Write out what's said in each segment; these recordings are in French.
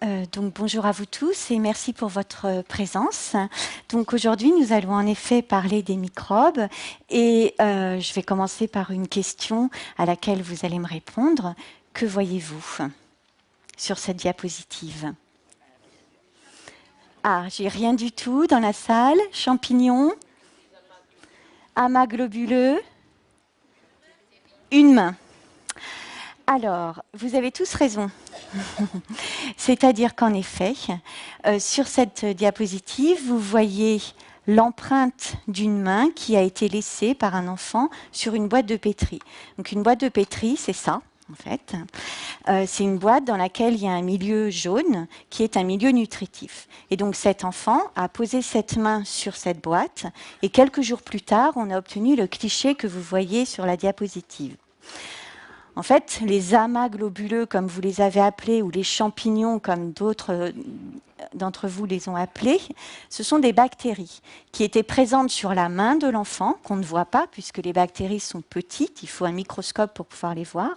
Donc bonjour à vous tous et merci pour votre présence. Donc aujourd'hui nous allons en effet parler des microbes et je vais commencer par une question à laquelle vous allez me répondre. Que voyez-vous sur cette diapositive? Ah, j'ai rien du tout dans la salle. Champignons, amas globuleux, une main. Alors, vous avez tous raison. C'est-à-dire qu'en effet, sur cette diapositive, vous voyez l'empreinte d'une main qui a été laissée par un enfant sur une boîte de pétri. Donc une boîte de pétri, c'est ça, en fait. C'est une boîte dans laquelle il y a un milieu jaune qui est un milieu nutritif. Et donc cet enfant a posé cette main sur cette boîte et quelques jours plus tard, on a obtenu le cliché que vous voyez sur la diapositive. En fait, les amas globuleux, comme vous les avez appelés, ou les champignons, comme d'autres d'entre vous les ont appelés, ce sont des bactéries qui étaient présentes sur la main de l'enfant, qu'on ne voit pas, puisque les bactéries sont petites, il faut un microscope pour pouvoir les voir.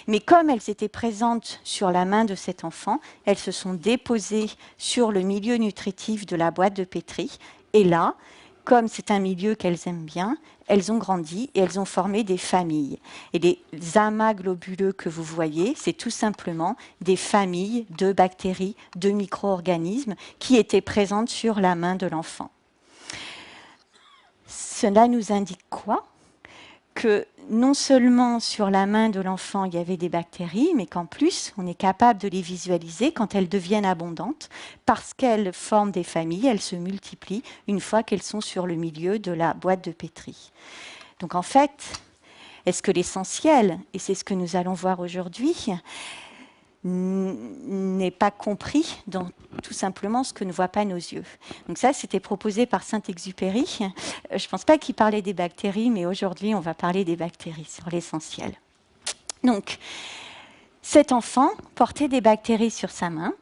Mais comme elles étaient présentes sur la main de cet enfant, elles se sont déposées sur le milieu nutritif de la boîte de pétri. Et là, comme c'est un milieu qu'elles aiment bien, elles ont grandi et elles ont formé des familles. Et les amas globuleux que vous voyez, c'est tout simplement des familles de bactéries, de micro-organismes qui étaient présentes sur la main de l'enfant. Cela nous indique quoi? Que non seulement sur la main de l'enfant il y avait des bactéries, mais qu'en plus on est capable de les visualiser quand elles deviennent abondantes, parce qu'elles forment des familles, elles se multiplient une fois qu'elles sont sur le milieu de la boîte de pétri. Donc en fait, est-ce que l'essentiel, et c'est ce que nous allons voir aujourd'hui, n'est pas compris dans tout simplement ce que ne voient pas nos yeux. Donc ça, c'était proposé par Saint-Exupéry. Je ne pense pas qu'il parlait des bactéries, mais aujourd'hui, on va parler des bactéries sur l'essentiel. Donc, cet enfant portait des bactéries sur sa main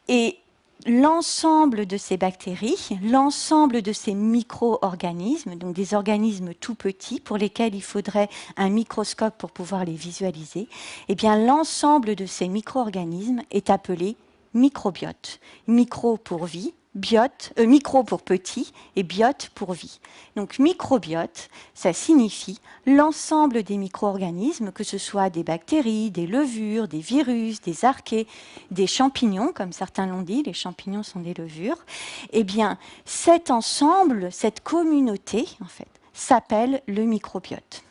et l'ensemble de ces bactéries, l'ensemble de ces micro-organismes, donc des organismes tout petits pour lesquels il faudrait un microscope pour pouvoir les visualiser, eh bien l'ensemble de ces micro-organismes est appelé microbiote. Micro pour vie, micro pour petit et biote pour vie. Donc microbiote, ça signifie l'ensemble des micro-organismes, que ce soit des bactéries, des levures, des virus, des archées, des champignons, comme certains l'ont dit, les champignons sont des levures. Eh bien, cet ensemble, cette communauté, en fait, s'appelle le microbiote.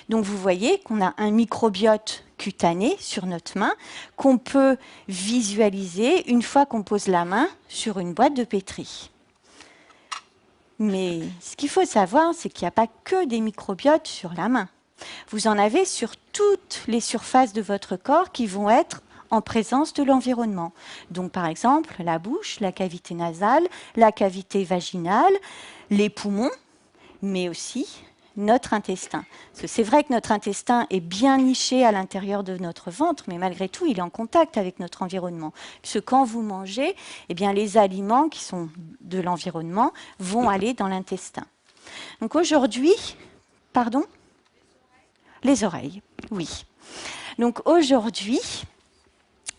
Donc vous voyez qu'on a un microbiote cutané sur notre main qu'on peut visualiser une fois qu'on pose la main sur une boîte de pétri. Mais ce qu'il faut savoir, c'est qu'il n'y a pas que des microbiotes sur la main. Vous en avez sur toutes les surfaces de votre corps qui vont être en présence de l'environnement. Donc par exemple, la bouche, la cavité nasale, la cavité vaginale, les poumons, mais aussi notre intestin. Parce que c'est vrai que notre intestin est bien niché à l'intérieur de notre ventre, mais malgré tout, il est en contact avec notre environnement. Puisque quand vous mangez, eh bien, les aliments qui sont de l'environnement vont aller dans l'intestin. Donc aujourd'hui, pardon ? Les oreilles, oui. Donc aujourd'hui,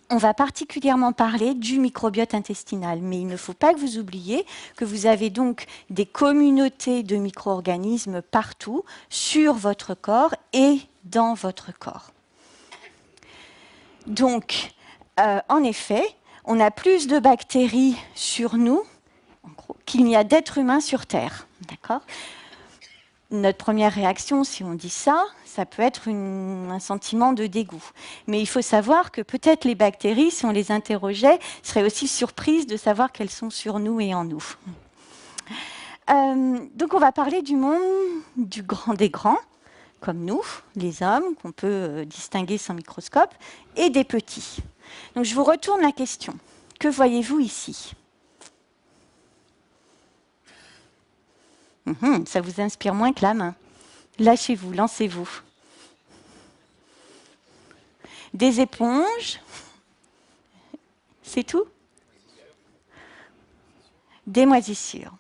on va particulièrement parler du microbiote intestinal, mais il ne faut pas que vous oubliez que vous avez donc des communautés de micro-organismes partout sur votre corps et dans votre corps. Donc, en effet, on a plus de bactéries sur nous qu'il n'y a d'êtres humains sur Terre. D'accord ? Notre première réaction, si on dit ça, ça peut être un sentiment de dégoût. Mais il faut savoir que peut-être les bactéries, si on les interrogeait, seraient aussi surprises de savoir qu'elles sont sur nous et en nous. Donc on va parler du monde du grand des grands, comme nous, les hommes, qu'on peut distinguer sans microscope, et des petits. Donc je vous retourne la question. Que voyez-vous ici ? Ça vous inspire moins que la main. Lâchez-vous, lancez-vous. Des éponges. C'est tout ? Des moisissures.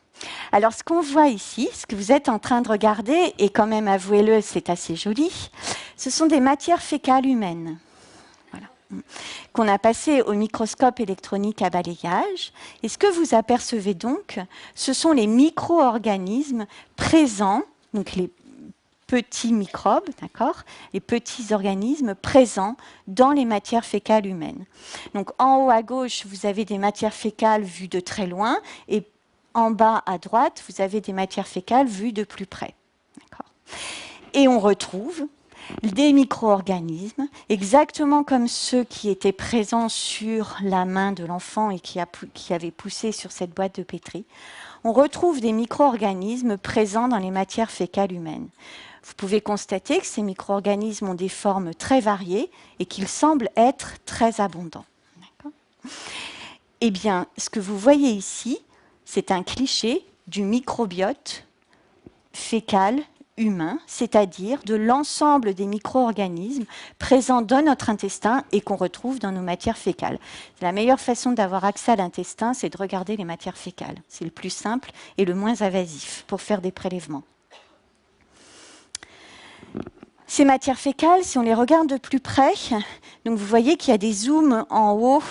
Alors, ce qu'on voit ici, ce que vous êtes en train de regarder, et quand même, avouez-le, c'est assez joli, ce sont des matières fécales humaines. Voilà. qu'on a passé au microscope électronique à balayage. Et ce que vous apercevez donc, ce sont les micro-organismes présents, donc les petits microbes, d'accord, les petits organismes présents dans les matières fécales humaines. Donc en haut à gauche, vous avez des matières fécales vues de très loin, et en bas à droite, vous avez des matières fécales vues de plus près. Et on retrouve des micro-organismes, exactement comme ceux qui étaient présents sur la main de l'enfant et qui avaient poussé sur cette boîte de pétri. On retrouve des micro-organismes présents dans les matières fécales humaines. Vous pouvez constater que ces micro-organismes ont des formes très variées et qu'ils semblent être très abondants. Eh bien, ce que vous voyez ici, c'est un cliché du microbiote fécal humain, c'est-à-dire de l'ensemble des micro-organismes présents dans notre intestin et qu'on retrouve dans nos matières fécales. La meilleure façon d'avoir accès à l'intestin, c'est de regarder les matières fécales. C'est le plus simple et le moins invasif pour faire des prélèvements. Ces matières fécales, si on les regarde de plus près, donc vous voyez qu'il y a des zooms en haut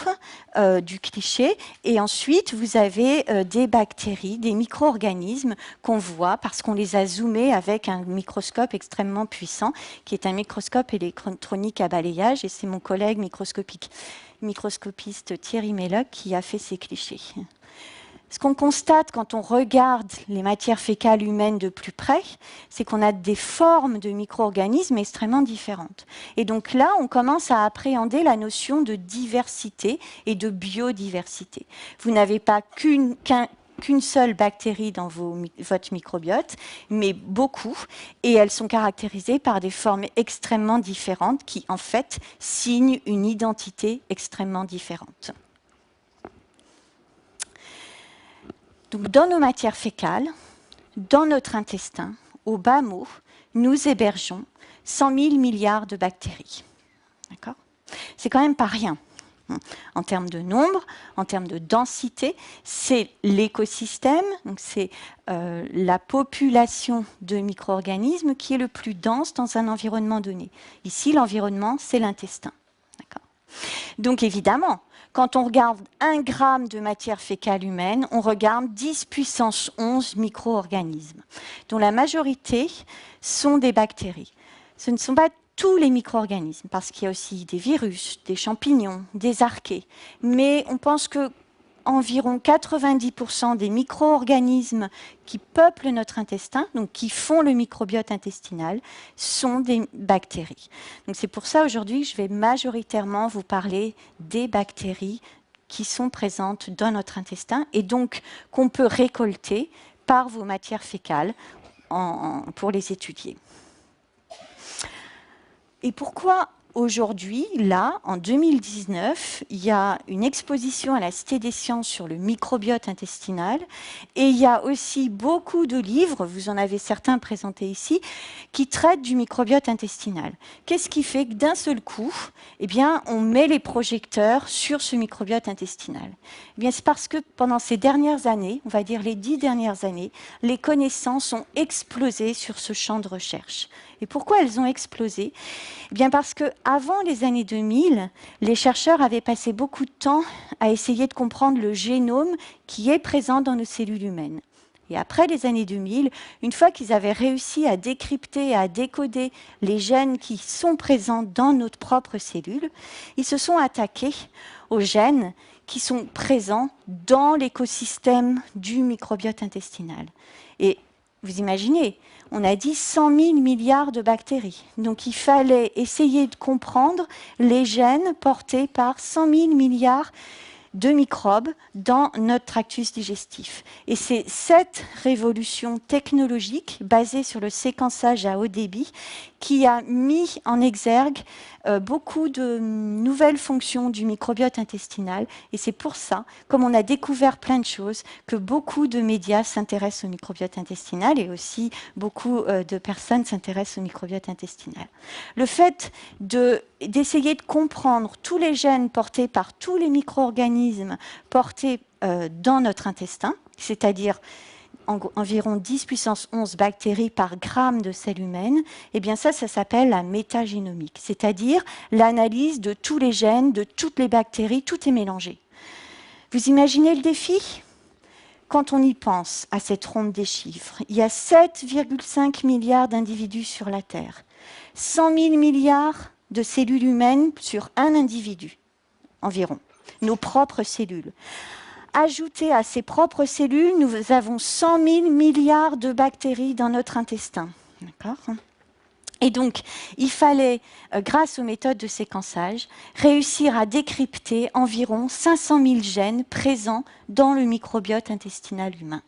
du cliché, et ensuite vous avez des bactéries, des micro-organismes qu'on voit parce qu'on les a zoomés avec un microscope extrêmement puissant, qui est un microscope électronique à balayage, et c'est mon collègue microscopiste Thierry Melloc qui a fait ces clichés. Ce qu'on constate quand on regarde les matières fécales humaines de plus près, c'est qu'on a des formes de micro-organismes extrêmement différentes. Et donc là, on commence à appréhender la notion de diversité et de biodiversité. Vous n'avez pas qu'une seule bactérie dans votre microbiote, mais beaucoup, et elles sont caractérisées par des formes extrêmement différentes qui, en fait, signent une identité extrêmement différente. Donc, dans nos matières fécales, dans notre intestin, au bas mot, nous hébergeons 100 000 milliards de bactéries. D'accord ? C'est quand même pas rien. En termes de nombre, en termes de densité, c'est l'écosystème, donc c'est la population de micro-organismes qui est le plus dense dans un environnement donné. Ici, l'environnement, c'est l'intestin. Donc évidemment, quand on regarde 1 gramme de matière fécale humaine, on regarde 10 puissance 11 micro-organismes, dont la majorité sont des bactéries. Ce ne sont pas tous les micro-organismes, parce qu'il y a aussi des virus, des champignons, des archées. Mais on pense que environ 90% des micro-organismes qui peuplent notre intestin, donc qui font le microbiote intestinal, sont des bactéries. Donc c'est pour ça aujourd'hui que je vais majoritairement vous parler des bactéries qui sont présentes dans notre intestin et donc qu'on peut récolter par vos matières fécales pour les étudier. Et pourquoi aujourd'hui, là, en 2019, il y a une exposition à la Cité des Sciences sur le microbiote intestinal et il y a aussi beaucoup de livres, vous en avez certains présentés ici, qui traitent du microbiote intestinal. Qu'est-ce qui fait que d'un seul coup, eh bien, on met les projecteurs sur ce microbiote intestinal? Eh bien, c'est parce que pendant ces dernières années, on va dire les 10 dernières années, les connaissances ont explosé sur ce champ de recherche. Et pourquoi elles ont explosé? Eh bien parce qu'avant les années 2000, les chercheurs avaient passé beaucoup de temps à essayer de comprendre le génome qui est présent dans nos cellules humaines. Et après les années 2000, une fois qu'ils avaient réussi à décrypter, à décoder les gènes qui sont présents dans notre propre cellule, ils se sont attaqués aux gènes qui sont présents dans l'écosystème du microbiote intestinal. Et vous imaginez, on a dit 100 000 milliards de bactéries. Donc il fallait essayer de comprendre les gènes portés par 100 000 milliards de microbes dans notre tractus digestif. Et c'est cette révolution technologique basée sur le séquençage à haut débit qui a mis en exergue beaucoup de nouvelles fonctions du microbiote intestinal. Et c'est pour ça, comme on a découvert plein de choses, que beaucoup de médias s'intéressent au microbiote intestinal et aussi beaucoup de personnes s'intéressent au microbiote intestinal. Le fait d'essayer de comprendre tous les gènes portés par tous les micro-organismes portés dans notre intestin, c'est-à-dire environ 10 puissance 11 bactéries par gramme de cellule humaine, eh bien ça s'appelle la métagénomique, c'est-à-dire l'analyse de tous les gènes, de toutes les bactéries, tout est mélangé. Vous imaginez le défi ? Quand on y pense à cette ronde des chiffres, il y a 7,5 milliards d'individus sur la Terre, 100 000 milliards de cellules humaines sur un individu, environ, nos propres cellules. Ajouté à ces propres cellules, nous avons 100 000 milliards de bactéries dans notre intestin. D'accord ? Et donc, il fallait, grâce aux méthodes de séquençage, réussir à décrypter environ 500 000 gènes présents dans le microbiote intestinal humain.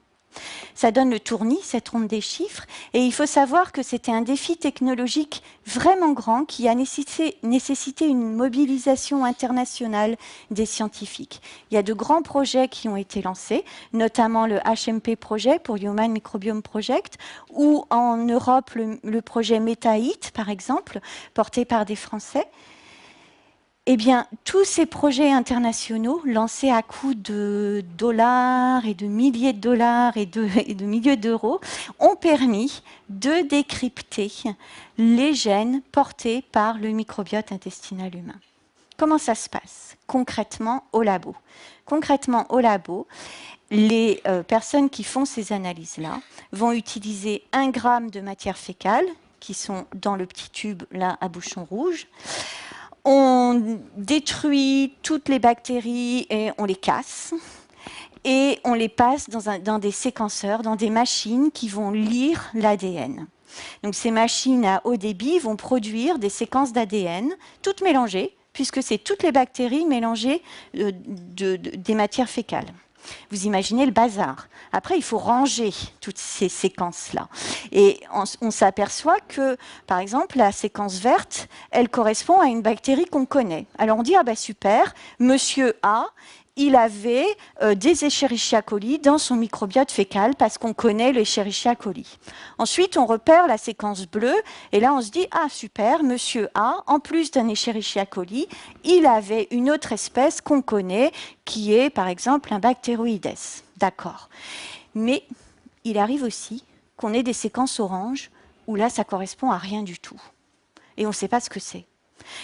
Ça donne le tournis, cette ronde des chiffres, et il faut savoir que c'était un défi technologique vraiment grand qui a nécessité une mobilisation internationale des scientifiques. Il y a de grands projets qui ont été lancés, notamment le HMP Project pour Human Microbiome Project, ou en Europe le projet MetaHit, par exemple, porté par des Français. Eh bien, tous ces projets internationaux, lancés à coups de dollars et de milliers de dollars et de milliers d'euros, ont permis de décrypter les gènes portés par le microbiote intestinal humain. Comment ça se passe concrètement au labo? Concrètement au labo, les personnes qui font ces analyses-là vont utiliser 1 gramme de matière fécale, qui sont dans le petit tube là à bouchon rouge. On détruit toutes les bactéries et on les casse. Et on les passe dans des séquenceurs, dans des machines qui vont lire l'ADN. Donc ces machines à haut débit vont produire des séquences d'ADN, toutes mélangées, puisque c'est toutes les bactéries mélangées des matières fécales. Vous imaginez le bazar. Après, il faut ranger toutes ces séquences-là. Et on s'aperçoit que, par exemple, la séquence verte, elle correspond à une bactérie qu'on connaît. Alors on dit, ah ben super, monsieur A, il avait des Escherichia coli dans son microbiote fécal parce qu'on connaît l'Escherichia coli. Ensuite, on repère la séquence bleue et là, on se dit, ah super, monsieur A, en plus d'un Escherichia coli, il avait une autre espèce qu'on connaît qui est, par exemple, un Bacteroides. D'accord. Mais il arrive aussi qu'on ait des séquences oranges où là, ça correspond à rien du tout. Et on ne sait pas ce que c'est.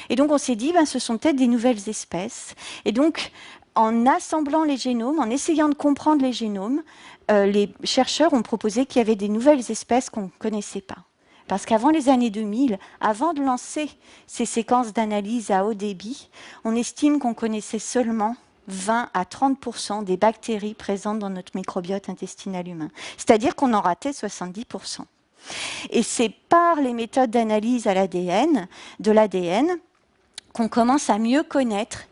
Et donc, on s'est dit, ben, ce sont peut-être des nouvelles espèces. Et donc, en assemblant les génomes, en essayant de comprendre les génomes, les chercheurs ont proposé qu'il y avait des nouvelles espèces qu'on ne connaissait pas. Parce qu'avant les années 2000, avant de lancer ces séquences d'analyse à haut débit, on estime qu'on connaissait seulement 20 à 30% des bactéries présentes dans notre microbiote intestinal humain. C'est-à-dire qu'on en ratait 70%. Et c'est par les méthodes d'analyse à l'ADN, de l'ADN, qu'on commence à mieux connaître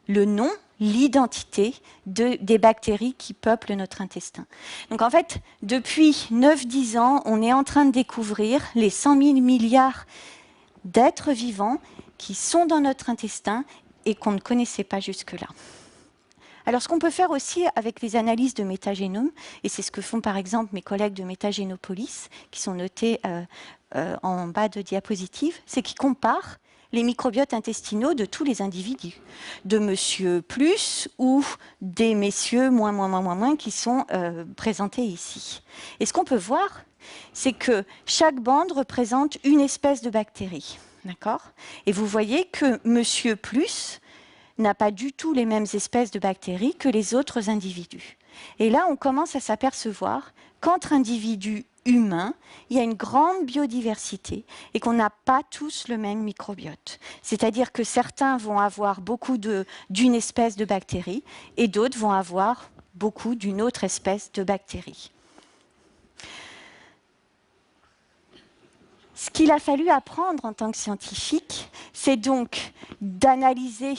le nom, l'identité des bactéries qui peuplent notre intestin. Donc en fait, depuis 9-10 ans, on est en train de découvrir les 100 000 milliards d'êtres vivants qui sont dans notre intestin et qu'on ne connaissait pas jusque-là. Alors, ce qu'on peut faire aussi avec les analyses de métagénome, et c'est ce que font par exemple mes collègues de Métagénopolis, qui sont notés en bas de diapositive, c'est qu'ils comparent les microbiotes intestinaux de tous les individus, de monsieur plus ou des messieurs moins qui sont présentés ici. Et ce qu'on peut voir, c'est que chaque bande représente une espèce de bactérie. D'accord ? Et vous voyez que monsieur plus n'a pas du tout les mêmes espèces de bactéries que les autres individus. Et là, on commence à s'apercevoir qu'entre individus humains, il y a une grande biodiversité et qu'on n'a pas tous le même microbiote. C'est-à-dire que certains vont avoir beaucoup d'une espèce de bactérie et d'autres vont avoir beaucoup d'une autre espèce de bactérie. Ce qu'il a fallu apprendre en tant que scientifique, c'est donc d'analyser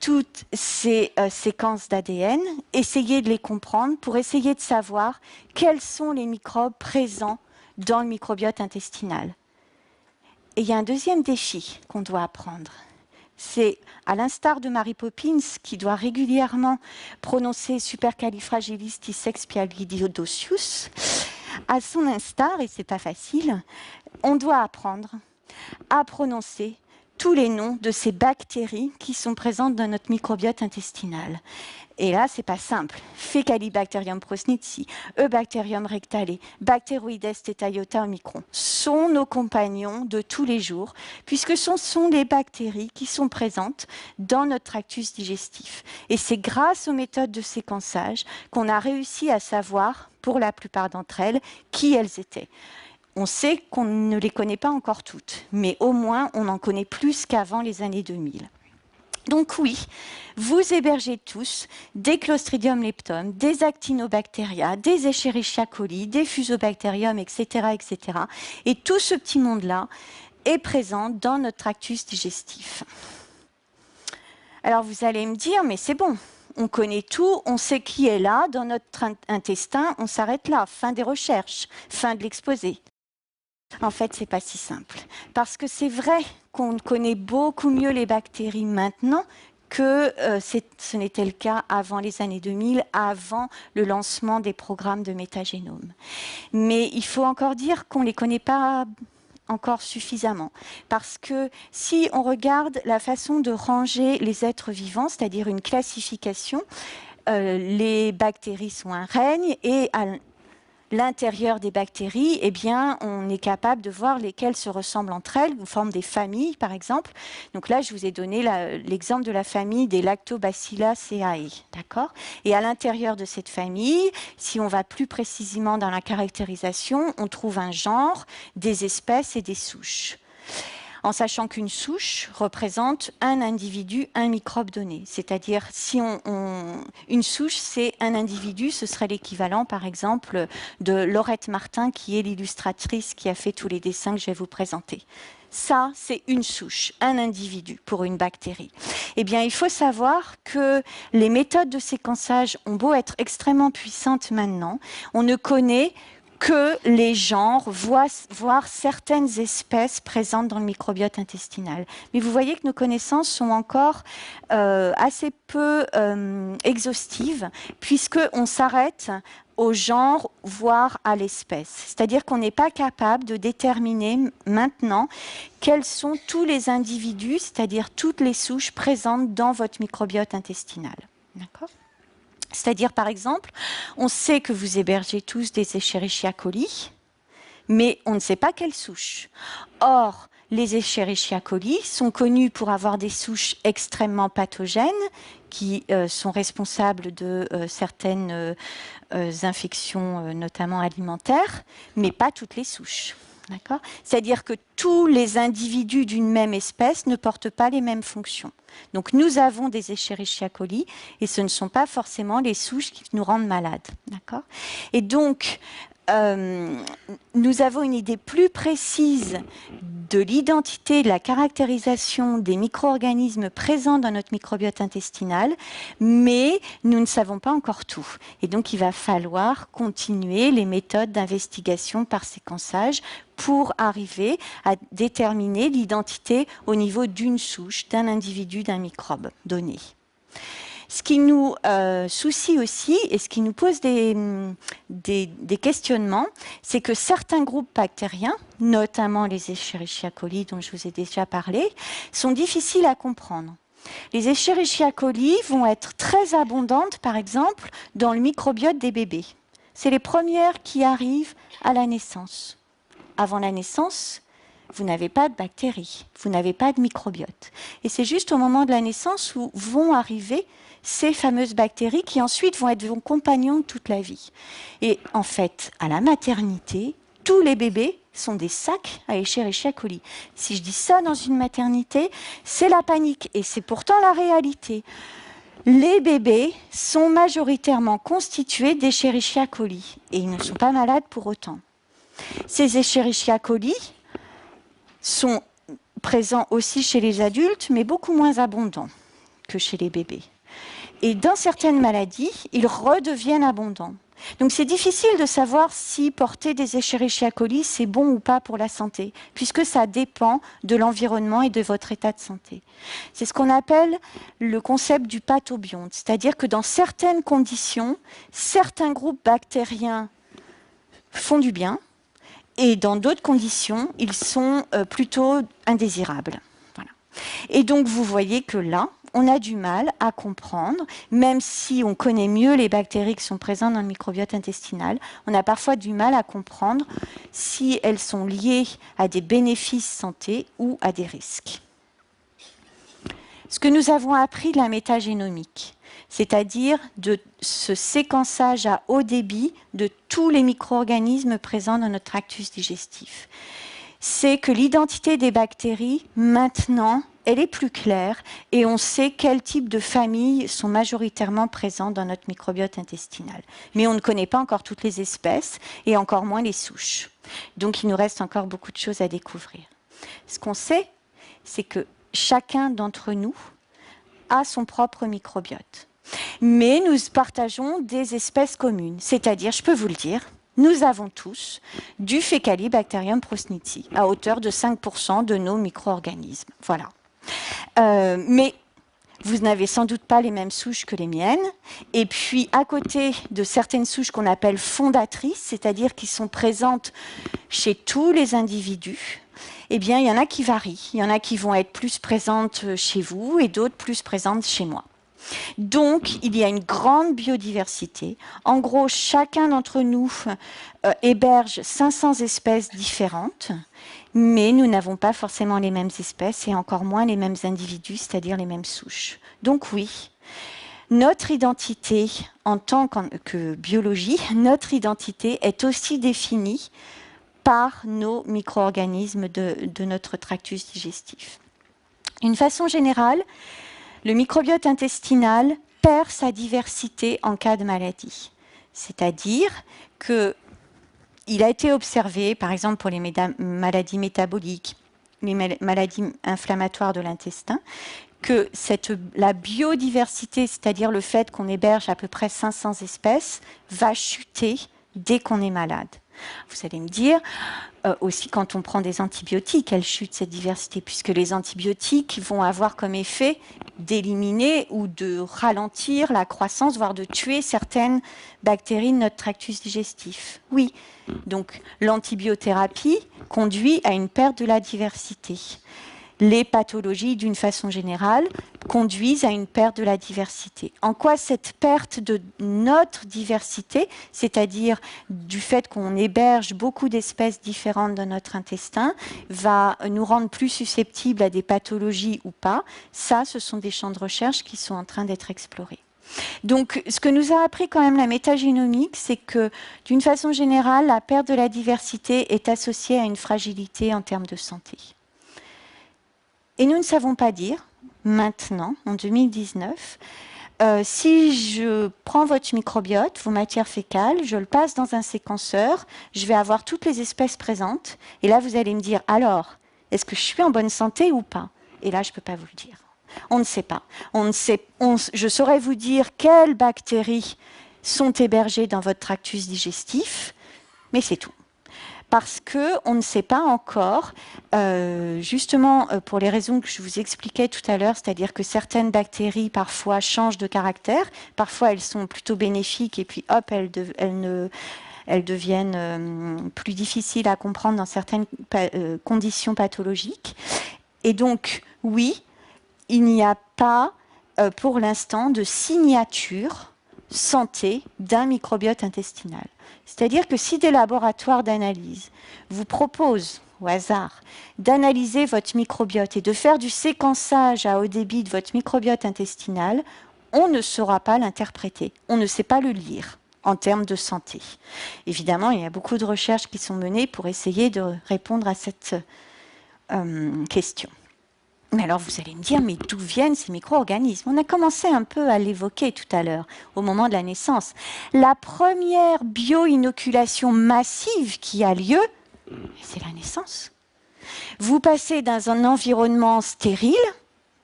toutes ces séquences d'ADN, essayer de les comprendre pour essayer de savoir quels sont les microbes présents dans le microbiote intestinal. Et il y a un deuxième défi qu'on doit apprendre. C'est, à l'instar de Mary Poppins, qui doit régulièrement prononcer supercalifragilisticexpialidocious, à son instar, et c'est pas facile, on doit apprendre à prononcer tous les noms de ces bactéries qui sont présentes dans notre microbiote intestinal. Et là, c'est pas simple. Faecalibacterium prosnitzi, Eubacterium rectale, Bacteroides tetaiota omicron sont nos compagnons de tous les jours, puisque ce sont les bactéries qui sont présentes dans notre tractus digestif. Et c'est grâce aux méthodes de séquençage qu'on a réussi à savoir, pour la plupart d'entre elles, qui elles étaient. On sait qu'on ne les connaît pas encore toutes, mais au moins on en connaît plus qu'avant les années 2000. Donc oui, vous hébergez tous des Clostridium leptum, des Actinobacteria, des Escherichia coli, des Fusobacterium, etc., etc. Et tout ce petit monde-là est présent dans notre tractus digestif. Alors vous allez me dire, mais c'est bon, on connaît tout, on sait qui est là, dans notre intestin, on s'arrête là, fin des recherches, fin de l'exposé. En fait, ce n'est pas si simple. Parce que c'est vrai qu'on connaît beaucoup mieux les bactéries maintenant que ce n'était le cas avant les années 2000, avant le lancement des programmes de métagénome. Mais il faut encore dire qu'on ne les connaît pas encore suffisamment. Parce que si on regarde la façon de ranger les êtres vivants, c'est-à-dire une classification, les bactéries sont un règne et à l'intérieur des bactéries, eh bien, on est capable de voir lesquelles se ressemblent entre elles, ou forment des familles, par exemple. Donc là, je vous ai donné l'exemple de la famille des Lactobacilliaceae, d'accord ? Et à l'intérieur de cette famille, si on va plus précisément dans la caractérisation, on trouve un genre, des espèces et des souches. En sachant qu'une souche représente un individu, un microbe donné. C'est-à-dire, si une souche, c'est un individu, ce serait l'équivalent, par exemple, de Laurette Martin, qui est l'illustratrice qui a fait tous les dessins que je vais vous présenter. Ça, c'est une souche, un individu pour une bactérie. Eh bien, il faut savoir que les méthodes de séquençage ont beau être extrêmement puissantes maintenant, on ne connaît que les genres, voire certaines espèces présentes dans le microbiote intestinal. Mais vous voyez que nos connaissances sont encore assez peu exhaustives, puisqu'on s'arrête au genre, voire à l'espèce. C'est-à-dire qu'on n'est pas capable de déterminer maintenant quels sont tous les individus, c'est-à-dire toutes les souches présentes dans votre microbiote intestinal. D'accord ? C'est-à-dire, par exemple, on sait que vous hébergez tous des Escherichia coli, mais on ne sait pas quelle souche. Or, les Escherichia coli sont connus pour avoir des souches extrêmement pathogènes qui sont responsables de certaines infections, notamment alimentaires, mais pas toutes les souches. C'est-à-dire que tous les individus d'une même espèce ne portent pas les mêmes fonctions. Donc nous avons des Escherichia coli et ce ne sont pas forcément les souches qui nous rendent malades. Et donc, nous avons une idée plus précise de l'identité, de la caractérisation des micro-organismes présents dans notre microbiote intestinal, mais nous ne savons pas encore tout. Et donc, il va falloir continuer les méthodes d'investigation par séquençage pour arriver à déterminer l'identité au niveau d'une souche, d'un individu, d'un microbe donné. Ce qui nous soucie aussi et ce qui nous pose des questionnements, c'est que certains groupes bactériens, notamment les Escherichia coli dont je vous ai déjà parlé, sont difficiles à comprendre. Les Escherichia coli vont être très abondantes, par exemple, dans le microbiote des bébés. C'est les premières qui arrivent à la naissance. Avant la naissance, vous n'avez pas de bactéries, vous n'avez pas de microbiote. Et c'est juste au moment de la naissance où vont arriver ces fameuses bactéries qui ensuite vont être vos compagnons de toute la vie. Et en fait, à la maternité, tous les bébés sont des sacs à Escherichia coli. Si je dis ça dans une maternité, c'est la panique et c'est pourtant la réalité. Les bébés sont majoritairement constitués d'Escherichia coli et ils ne sont pas malades pour autant. Ces Escherichia coli sont présents aussi chez les adultes, mais beaucoup moins abondants que chez les bébés. Et dans certaines maladies, ils redeviennent abondants. Donc c'est difficile de savoir si porter des Escherichia coli, c'est bon ou pas pour la santé, puisque ça dépend de l'environnement et de votre état de santé. C'est ce qu'on appelle le concept du pathobionte, c'est-à-dire que dans certaines conditions, certains groupes bactériens font du bien, et dans d'autres conditions, ils sont plutôt indésirables. Voilà. Et donc vous voyez que là, on a du mal à comprendre, même si on connaît mieux les bactéries qui sont présentes dans le microbiote intestinal, on a parfois du mal à comprendre si elles sont liées à des bénéfices santé ou à des risques. Ce que nous avons appris de la métagénomique, c'est-à-dire de ce séquençage à haut débit de tous les micro-organismes présents dans notre tractus digestif, c'est que l'identité des bactéries, maintenant, elle est plus claire et on sait quel type de familles sont majoritairement présentes dans notre microbiote intestinal. Mais on ne connaît pas encore toutes les espèces et encore moins les souches. Donc il nous reste encore beaucoup de choses à découvrir. Ce qu'on sait, c'est que chacun d'entre nous a son propre microbiote. Mais nous partageons des espèces communes, c'est-à-dire, je peux vous le dire, nous avons tous du Faecalibacterium prausnitzii à hauteur de 5% de nos micro-organismes. Voilà. Mais vous n'avez sans doute pas les mêmes souches que les miennes. Et puis, à côté de certaines souches qu'on appelle fondatrices, c'est-à-dire qui sont présentes chez tous les individus, eh bien, il y en a qui varient. Il y en a qui vont être plus présentes chez vous et d'autres plus présentes chez moi. Donc, il y a une grande biodiversité. En gros, chacun d'entre nous héberge 500 espèces différentes, mais nous n'avons pas forcément les mêmes espèces et encore moins les mêmes individus, c'est-à-dire les mêmes souches. Donc oui, notre identité en tant que biologie, notre identité est aussi définie par nos micro-organismes de notre tractus digestif. D'une façon générale, le microbiote intestinal perd sa diversité en cas de maladie. C'est-à-dire qu'il a été observé, par exemple pour les maladies métaboliques, les maladies inflammatoires de l'intestin, que la biodiversité, c'est-à-dire le fait qu'on héberge à peu près 500 espèces, va chuter dès qu'on est malade. Vous allez me dire, aussi quand on prend des antibiotiques, elle chute cette diversité, puisque les antibiotiques vont avoir comme effet d'éliminer ou de ralentir la croissance, voire de tuer certaines bactéries de notre tractus digestif. Oui, donc l'antibiothérapie conduit à une perte de la diversité. Les pathologies, d'une façon générale, conduisent à une perte de la diversité. En quoi cette perte de notre diversité, c'est-à-dire du fait qu'on héberge beaucoup d'espèces différentes dans notre intestin, va nous rendre plus susceptibles à des pathologies ou pas, ça, ce sont des champs de recherche qui sont en train d'être explorés. Donc, ce que nous a appris quand même la métagénomique, c'est que, d'une façon générale, la perte de la diversité est associée à une fragilité en termes de santé. Et nous ne savons pas dire, maintenant, en 2019, si je prends votre microbiote, vos matières fécales, je le passe dans un séquenceur, je vais avoir toutes les espèces présentes, et là vous allez me dire, alors, est-ce que je suis en bonne santé ou pas? Et là, je ne peux pas vous le dire. On ne sait pas. Je saurais vous dire quelles bactéries sont hébergées dans votre tractus digestif, mais c'est tout. Parce qu'on ne sait pas encore, justement pour les raisons que je vous expliquais tout à l'heure, c'est-à-dire que certaines bactéries parfois changent de caractère, parfois elles sont plutôt bénéfiques et puis hop, elles deviennent plus difficiles à comprendre dans certaines conditions pathologiques. Et donc, oui, il n'y a pas pour l'instant de signature santé d'un microbiote intestinal. C'est-à-dire que si des laboratoires d'analyse vous proposent, au hasard, d'analyser votre microbiote et de faire du séquençage à haut débit de votre microbiote intestinal, on ne saura pas l'interpréter, on ne sait pas le lire en termes de santé. Évidemment, il y a beaucoup de recherches qui sont menées pour essayer de répondre à cette question. Mais alors vous allez me dire, mais d'où viennent ces micro-organismes? On a commencé un peu à l'évoquer tout à l'heure, au moment de la naissance. La première bio-inoculation massive qui a lieu, c'est la naissance. Vous passez dans un environnement stérile,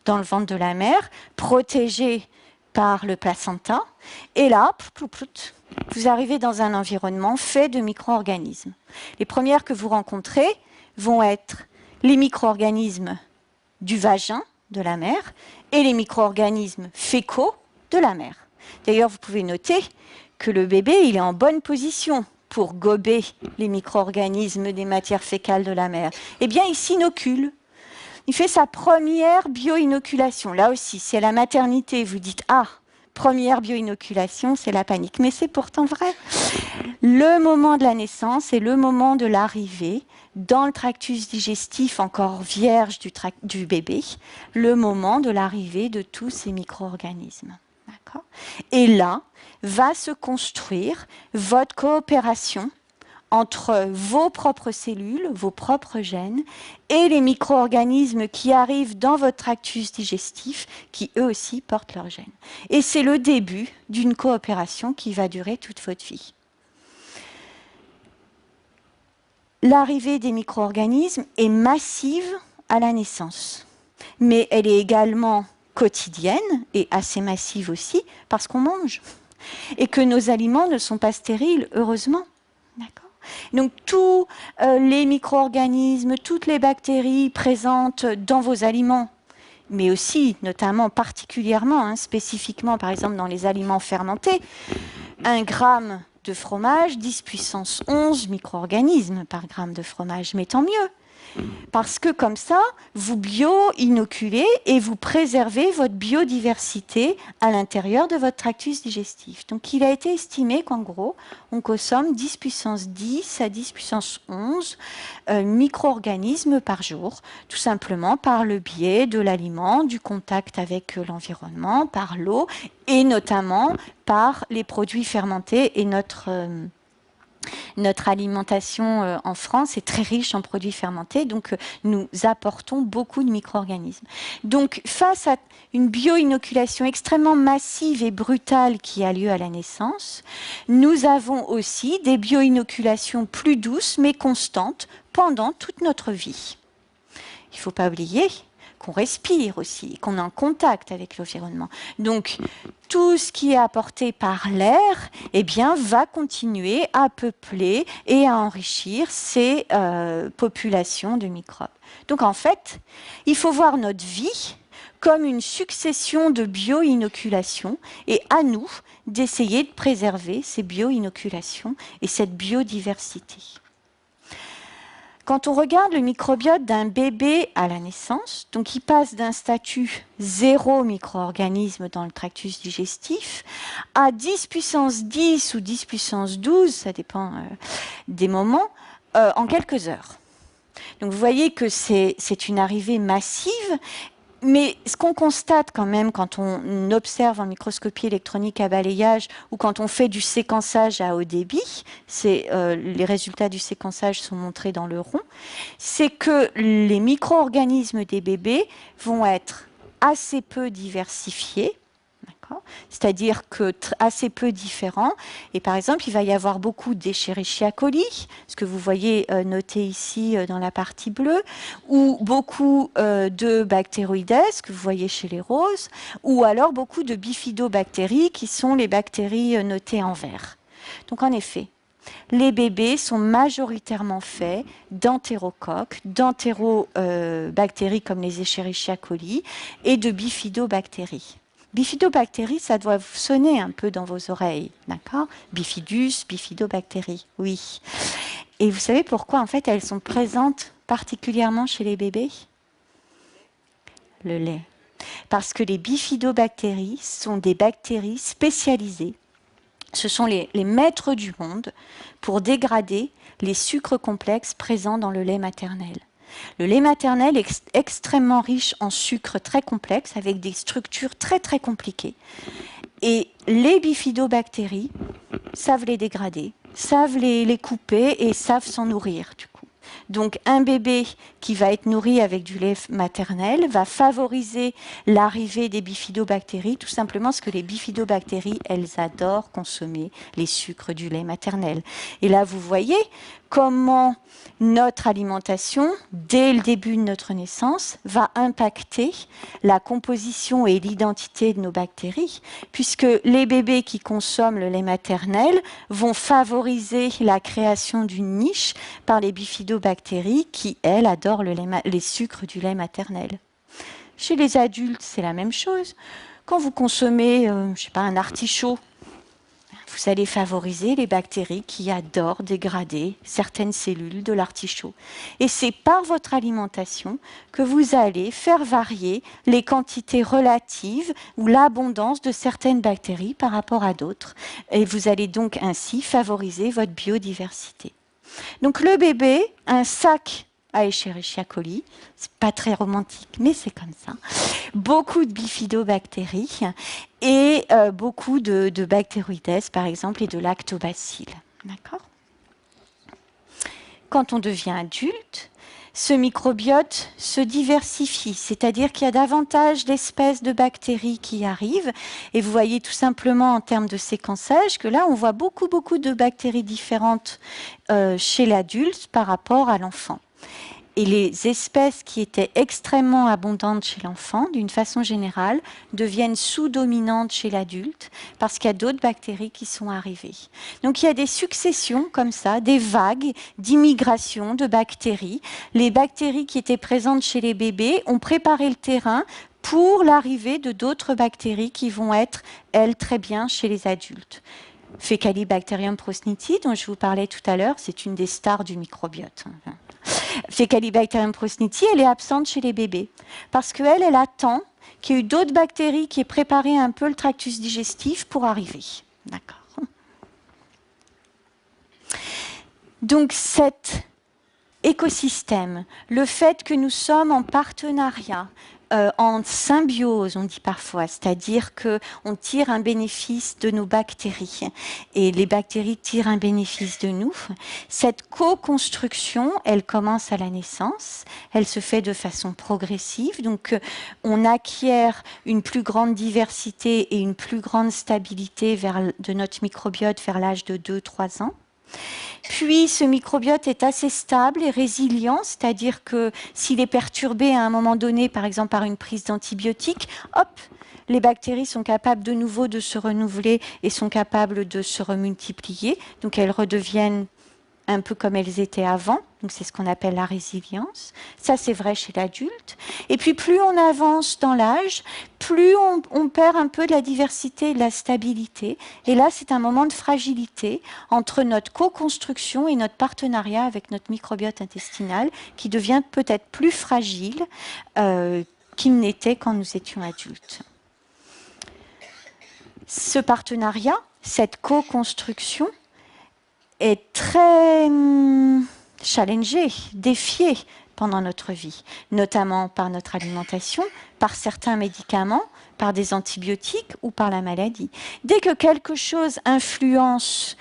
dans le ventre de la mère, protégé par le placenta, et là, vous arrivez dans un environnement fait de micro-organismes. Les premières que vous rencontrez vont être les micro-organismes du vagin de la mère et les micro-organismes fécaux de la mère. D'ailleurs, vous pouvez noter que le bébé, il est en bonne position pour gober les micro-organismes des matières fécales de la mère. Eh bien, il s'inocule. Il fait sa première bio-inoculation. Là aussi, si à la maternité, vous dites « Ah, première bio-inoculation, c'est la panique ». Mais c'est pourtant vrai. Le moment de la naissance et le moment de l'arrivée dans le tractus digestif encore vierge du bébé, le moment de l'arrivée de tous ces micro-organismes. D'accord ? Et là, va se construire votre coopération entre vos propres cellules, vos propres gènes, et les micro-organismes qui arrivent dans votre tractus digestif, qui eux aussi portent leurs gènes. Et c'est le début d'une coopération qui va durer toute votre vie. L'arrivée des micro-organismes est massive à la naissance, mais elle est également quotidienne et assez massive aussi parce qu'on mange et que nos aliments ne sont pas stériles, heureusement. D'accord ? Donc tous les micro-organismes, toutes les bactéries présentes dans vos aliments, mais aussi, notamment, particulièrement, spécifiquement, par exemple, dans les aliments fermentés, 1 gramme de fromage, 10 puissance 11 micro-organismes par gramme de fromage, mais tant mieux. Parce que comme ça, vous bio-inoculez et vous préservez votre biodiversité à l'intérieur de votre tractus digestif. Donc il a été estimé qu'en gros, on consomme 10 puissance 10 à 10 puissance 11 micro-organismes par jour, tout simplement par le biais de l'aliment, du contact avec l'environnement, par l'eau et notamment par les produits fermentés et notre alimentation en France est très riche en produits fermentés, donc nous apportons beaucoup de micro-organismes. Donc face à une bio-inoculation extrêmement massive et brutale qui a lieu à la naissance, nous avons aussi des bio-inoculations plus douces mais constantes pendant toute notre vie. Il ne faut pas oublier qu'on respire aussi, qu'on est en contact avec l'environnement. Donc, tout ce qui est apporté par l'air, eh bien, va continuer à peupler et à enrichir ces populations de microbes. Donc, en fait, il faut voir notre vie comme une succession de bio-inoculations et à nous d'essayer de préserver ces bio-inoculations et cette biodiversité. Quand on regarde le microbiote d'un bébé à la naissance, donc il passe d'un statut 0 micro-organisme dans le tractus digestif à 10 puissance 10 ou 10 puissance 12, ça dépend des moments, en quelques heures. Donc vous voyez que c'est une arrivée massive. Mais ce qu'on constate quand même quand on observe en microscopie électronique à balayage ou quand on fait du séquençage à haut débit, les résultats du séquençage sont montrés dans le rond, c'est que les micro-organismes des bébés vont être assez peu diversifiés, c'est-à-dire que assez peu différents. Et par exemple, il va y avoir beaucoup d'Escherichia coli, ce que vous voyez noté ici dans la partie bleue, ou beaucoup de Bacteroides, que vous voyez chez les roses, ou alors beaucoup de bifidobactéries, qui sont les bactéries notées en vert. Donc en effet, les bébés sont majoritairement faits d'entérocoques, d'entérobactéries comme les Escherichia coli et de bifidobactéries. Bifidobactéries, ça doit vous sonner un peu dans vos oreilles, d'accord ? Bifidus, bifidobactéries, oui. Et vous savez pourquoi, en fait, elles sont présentes particulièrement chez les bébés ? Le lait. Parce que les bifidobactéries sont des bactéries spécialisées. Ce sont les maîtres du monde pour dégrader les sucres complexes présents dans le lait maternel. Le lait maternel est extrêmement riche en sucres très complexes avec des structures très très compliquées. Et les bifidobactéries savent les dégrader, savent les couper et savent s'en nourrir du coup. Donc un bébé qui va être nourri avec du lait maternel va favoriser l'arrivée des bifidobactéries, tout simplement parce que les bifidobactéries, elles adorent consommer les sucres du lait maternel. Et là, vous voyez comment notre alimentation, dès le début de notre naissance, va impacter la composition et l'identité de nos bactéries, puisque les bébés qui consomment le lait maternel vont favoriser la création d'une niche par les bifidobactéries qui, elles, adorent les sucres du lait maternel. Chez les adultes, c'est la même chose. Quand vous consommez, je sais pas, un artichaut, vous allez favoriser les bactéries qui adorent dégrader certaines cellules de l'artichaut. Et c'est par votre alimentation que vous allez faire varier les quantités relatives ou l'abondance de certaines bactéries par rapport à d'autres. Et vous allez donc ainsi favoriser votre biodiversité. Donc le bébé, un sac à Escherichia coli, c'est pas très romantique, mais c'est comme ça. Beaucoup de bifidobactéries et beaucoup de bactéroïdes, par exemple, et de lactobacilles. D'accord ? Quand on devient adulte, ce microbiote se diversifie, c'est-à-dire qu'il y a davantage d'espèces de bactéries qui arrivent. Et vous voyez tout simplement en termes de séquençage que là, on voit beaucoup de bactéries différentes chez l'adulte par rapport à l'enfant. Et les espèces qui étaient extrêmement abondantes chez l'enfant, d'une façon générale, deviennent sous-dominantes chez l'adulte parce qu'il y a d'autres bactéries qui sont arrivées. Donc il y a des successions comme ça, des vagues d'immigration de bactéries. Les bactéries qui étaient présentes chez les bébés ont préparé le terrain pour l'arrivée de d'autres bactéries qui vont être, elles, très bien chez les adultes. Faecalibacterium prosniti, dont je vous parlais tout à l'heure, c'est une des stars du microbiote. Faecalibacterium prosniti, elle est absente chez les bébés parce qu'elle, elle attend qu'il y ait eu d'autres bactéries qui aient préparé un peu le tractus digestif pour arriver. D'accord. Donc cet écosystème, le fait que nous sommes en partenariat, en symbiose, on dit parfois, c'est-à-dire qu'on tire un bénéfice de nos bactéries et les bactéries tirent un bénéfice de nous. Cette co-construction, elle commence à la naissance, elle se fait de façon progressive, donc on acquiert une plus grande diversité et une plus grande stabilité de notre microbiote vers l'âge de 2-3 ans. Puis ce microbiote est assez stable et résilient, c'est-à-dire que s'il est perturbé à un moment donné, par exemple par une prise d'antibiotiques, hop, les bactéries sont capables de nouveau de se renouveler et sont capables de se remultiplier. Donc elles redeviennent un peu comme elles étaient avant. Donc c'est ce qu'on appelle la résilience. Ça, c'est vrai chez l'adulte. Et puis plus on avance dans l'âge, plus on perd un peu de la diversité et de la stabilité. Et là, c'est un moment de fragilité entre notre co-construction et notre partenariat avec notre microbiote intestinal qui devient peut-être plus fragile qu'il n'était quand nous étions adultes. Ce partenariat, cette co-construction, est très challengé, défié pendant notre vie, notamment par notre alimentation, par certains médicaments, par des antibiotiques ou par la maladie. Dès que quelque chose influence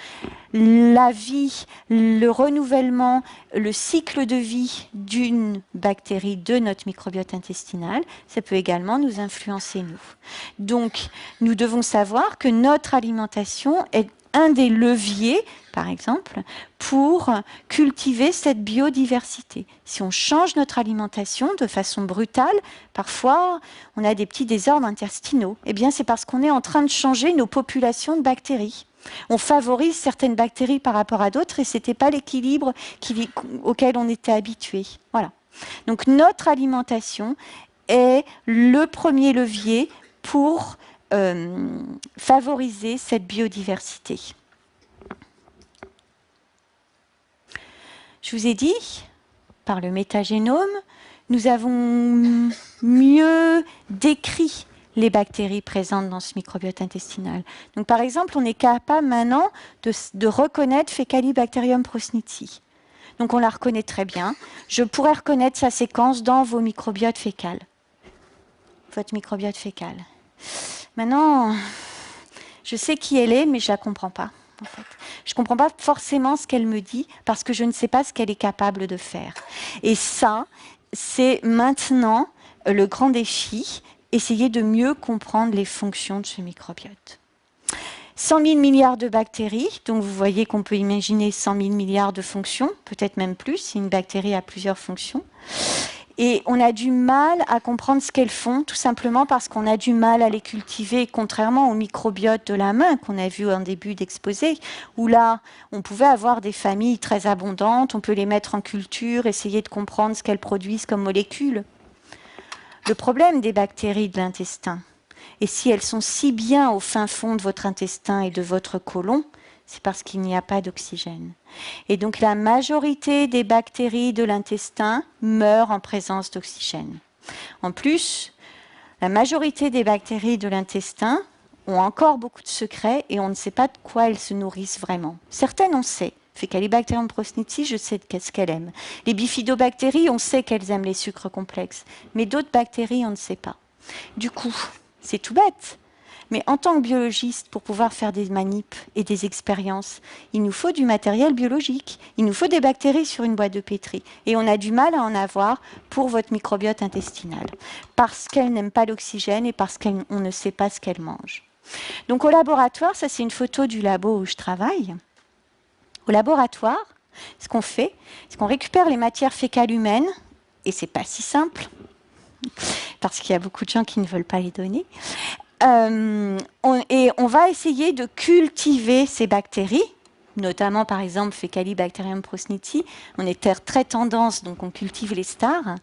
la vie, le renouvellement, le cycle de vie d'une bactérie de notre microbiote intestinal, ça peut également nous influencer nous. Donc, nous devons savoir que notre alimentation est un des leviers, par exemple, pour cultiver cette biodiversité. Si on change notre alimentation de façon brutale, parfois on a des petits désordres intestinaux. Eh bien, c'est parce qu'on est en train de changer nos populations de bactéries. On favorise certaines bactéries par rapport à d'autres et ce n'était pas l'équilibre auquel on était habitué. Voilà. Donc notre alimentation est le premier levier pour favoriser cette biodiversité. Je vous ai dit, par le métagénome, nous avons mieux décrit les bactéries présentes dans ce microbiote intestinal. Donc, par exemple, on est capable maintenant de reconnaître Faecalibacterium prosniti. Donc, on la reconnaît très bien. Je pourrais reconnaître sa séquence dans vos microbiotes fécales. Votre microbiote fécal. Maintenant, je sais qui elle est, mais je ne la comprends pas. En fait. Je ne comprends pas forcément ce qu'elle me dit parce que je ne sais pas ce qu'elle est capable de faire. Et ça, c'est maintenant le grand défi, essayer de mieux comprendre les fonctions de ce microbiote. 100 000 milliards de bactéries, donc vous voyez qu'on peut imaginer 100 000 milliards de fonctions, peut-être même plus, si une bactérie a plusieurs fonctions. Et on a du mal à comprendre ce qu'elles font, tout simplement parce qu'on a du mal à les cultiver, contrairement au microbiote de la main qu'on a vu en début d'exposé, où là, on pouvait avoir des familles très abondantes, on peut les mettre en culture, essayer de comprendre ce qu'elles produisent comme molécules. Le problème des bactéries de l'intestin Et si elles sont si bien au fin fond de votre intestin et de votre côlon, c'est parce qu'il n'y a pas d'oxygène. Et donc la majorité des bactéries de l'intestin meurent en présence d'oxygène. En plus, la majorité des bactéries de l'intestin ont encore beaucoup de secrets et on ne sait pas de quoi elles se nourrissent vraiment. Certaines, on sait. Faecalibacterium prosnitzi, je sais qu'est-ce qu'elle aime. Les bifidobactéries, on sait qu'elles aiment les sucres complexes. Mais d'autres bactéries, on ne sait pas. Du coup, c'est tout bête. Mais en tant que biologiste, pour pouvoir faire des manips et des expériences, il nous faut du matériel biologique. Il nous faut des bactéries sur une boîte de pétri. Et on a du mal à en avoir pour votre microbiote intestinal. Parce qu'elles n'aiment pas l'oxygène et parce qu'on ne sait pas ce qu'elles mangent. Donc au laboratoire, ça c'est une photo du labo où je travaille. Au laboratoire, ce qu'on fait, c'est qu'on récupère les matières fécales humaines, et c'est pas si simple, parce qu'il y a beaucoup de gens qui ne veulent pas les donner. Et on va essayer de cultiver ces bactéries, notamment par exemple Faecalibacterium prosnitzi. On est très tendance, donc on cultive les stars.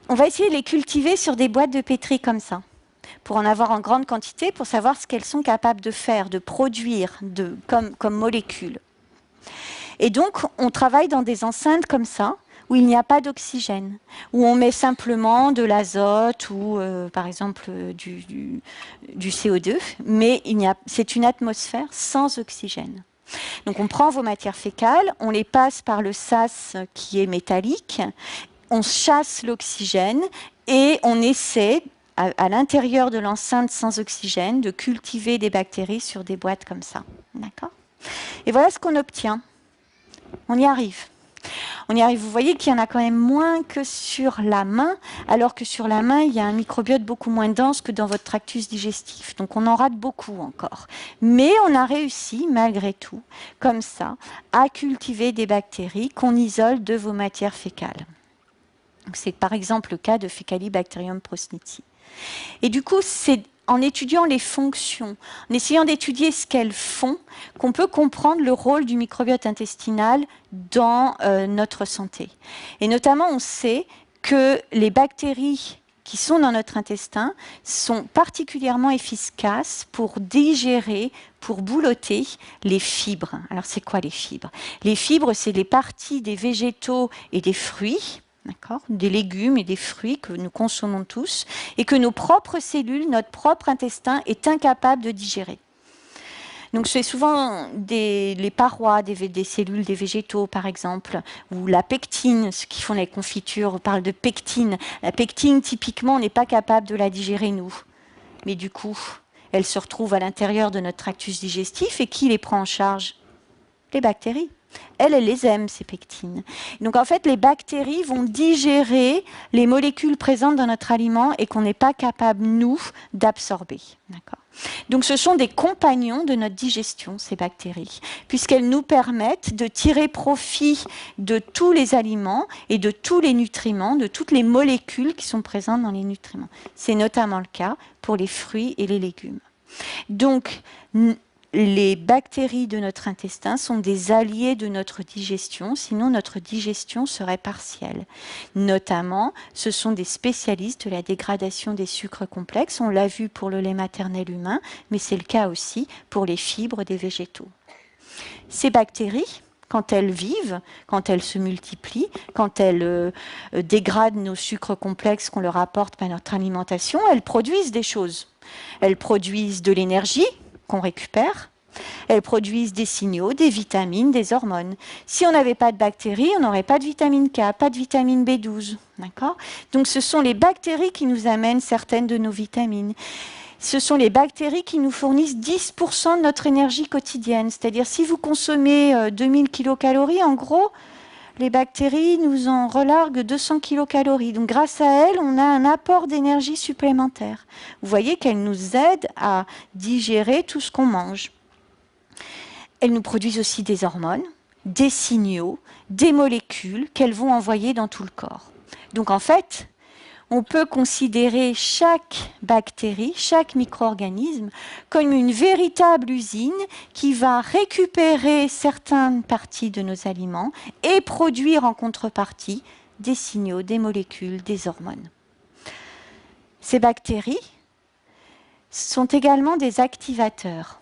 On va essayer de les cultiver sur des boîtes de pétri comme ça, pour en avoir en grande quantité, pour savoir ce qu'elles sont capables de faire, de produire comme molécules. Et donc, on travaille dans des enceintes comme ça, où il n'y a pas d'oxygène, où on met simplement de l'azote ou, par exemple, du CO2, mais c'est une atmosphère sans oxygène. Donc, on prend vos matières fécales, on les passe par le sas qui est métallique, on chasse l'oxygène et on essaie, à l'intérieur de l'enceinte sans oxygène, de cultiver des bactéries sur des boîtes comme ça. D'accord ? Et voilà ce qu'on obtient. On y arrive. On y arrive. Vous voyez qu'il y en a quand même moins que sur la main, alors que sur la main, il y a un microbiote beaucoup moins dense que dans votre tractus digestif. Donc on en rate beaucoup encore. Mais on a réussi, malgré tout, comme ça, à cultiver des bactéries qu'on isole de vos matières fécales. C'est par exemple le cas de Faecalibacterium prosnitzi. Et du coup, c'est en étudiant les fonctions, en essayant d'étudier ce qu'elles font, qu'on peut comprendre le rôle du microbiote intestinal dans notre santé. Et notamment, on sait que les bactéries qui sont dans notre intestin sont particulièrement efficaces pour digérer, pour boulotter les fibres. Alors, c'est quoi les fibres ? Les fibres, c'est les parties des végétaux et des fruits, des légumes et des fruits que nous consommons tous et que nos propres cellules, notre propre intestin est incapable de digérer. Donc c'est souvent les parois des cellules des végétaux par exemple, ou la pectine, ceux qui font les confitures parlent de pectine. La pectine typiquement on n'est pas capable de la digérer nous, mais du coup elle se retrouve à l'intérieur de notre tractus digestif et qui les prend en charge ? Les bactéries. Elles les aiment, ces pectines. Donc en fait, les bactéries vont digérer les molécules présentes dans notre aliment et qu'on n'est pas capable, nous, d'absorber. Donc ce sont des compagnons de notre digestion, ces bactéries, puisqu'elles nous permettent de tirer profit de tous les aliments et de tous les nutriments, de toutes les molécules qui sont présentes dans les nutriments. C'est notamment le cas pour les fruits et les légumes. Donc, les bactéries de notre intestin sont des alliés de notre digestion, sinon notre digestion serait partielle. Notamment, ce sont des spécialistes de la dégradation des sucres complexes. On l'a vu pour le lait maternel humain, mais c'est le cas aussi pour les fibres des végétaux. Ces bactéries, quand elles vivent, quand elles se multiplient, quand elles dégradent nos sucres complexes qu'on leur apporte par notre alimentation, elles produisent des choses. Elles produisent de l'énergie, qu'on récupère. Elles produisent des signaux, des vitamines, des hormones. Si on n'avait pas de bactéries, on n'aurait pas de vitamine K, pas de vitamine B12. D'accord ? Donc ce sont les bactéries qui nous amènent certaines de nos vitamines. Ce sont les bactéries qui nous fournissent 10% de notre énergie quotidienne. C'est-à-dire si vous consommez 2000 kilocalories, en gros, les bactéries nous en relarguent 200 kilocalories. Donc grâce à elles, on a un apport d'énergie supplémentaire. Vous voyez qu'elles nous aident à digérer tout ce qu'on mange. Elles nous produisent aussi des hormones, des signaux, des molécules qu'elles vont envoyer dans tout le corps. Donc en fait, on peut considérer chaque bactérie, chaque micro-organisme comme une véritable usine qui va récupérer certaines parties de nos aliments et produire en contrepartie des signaux, des molécules, des hormones. Ces bactéries sont également des activateurs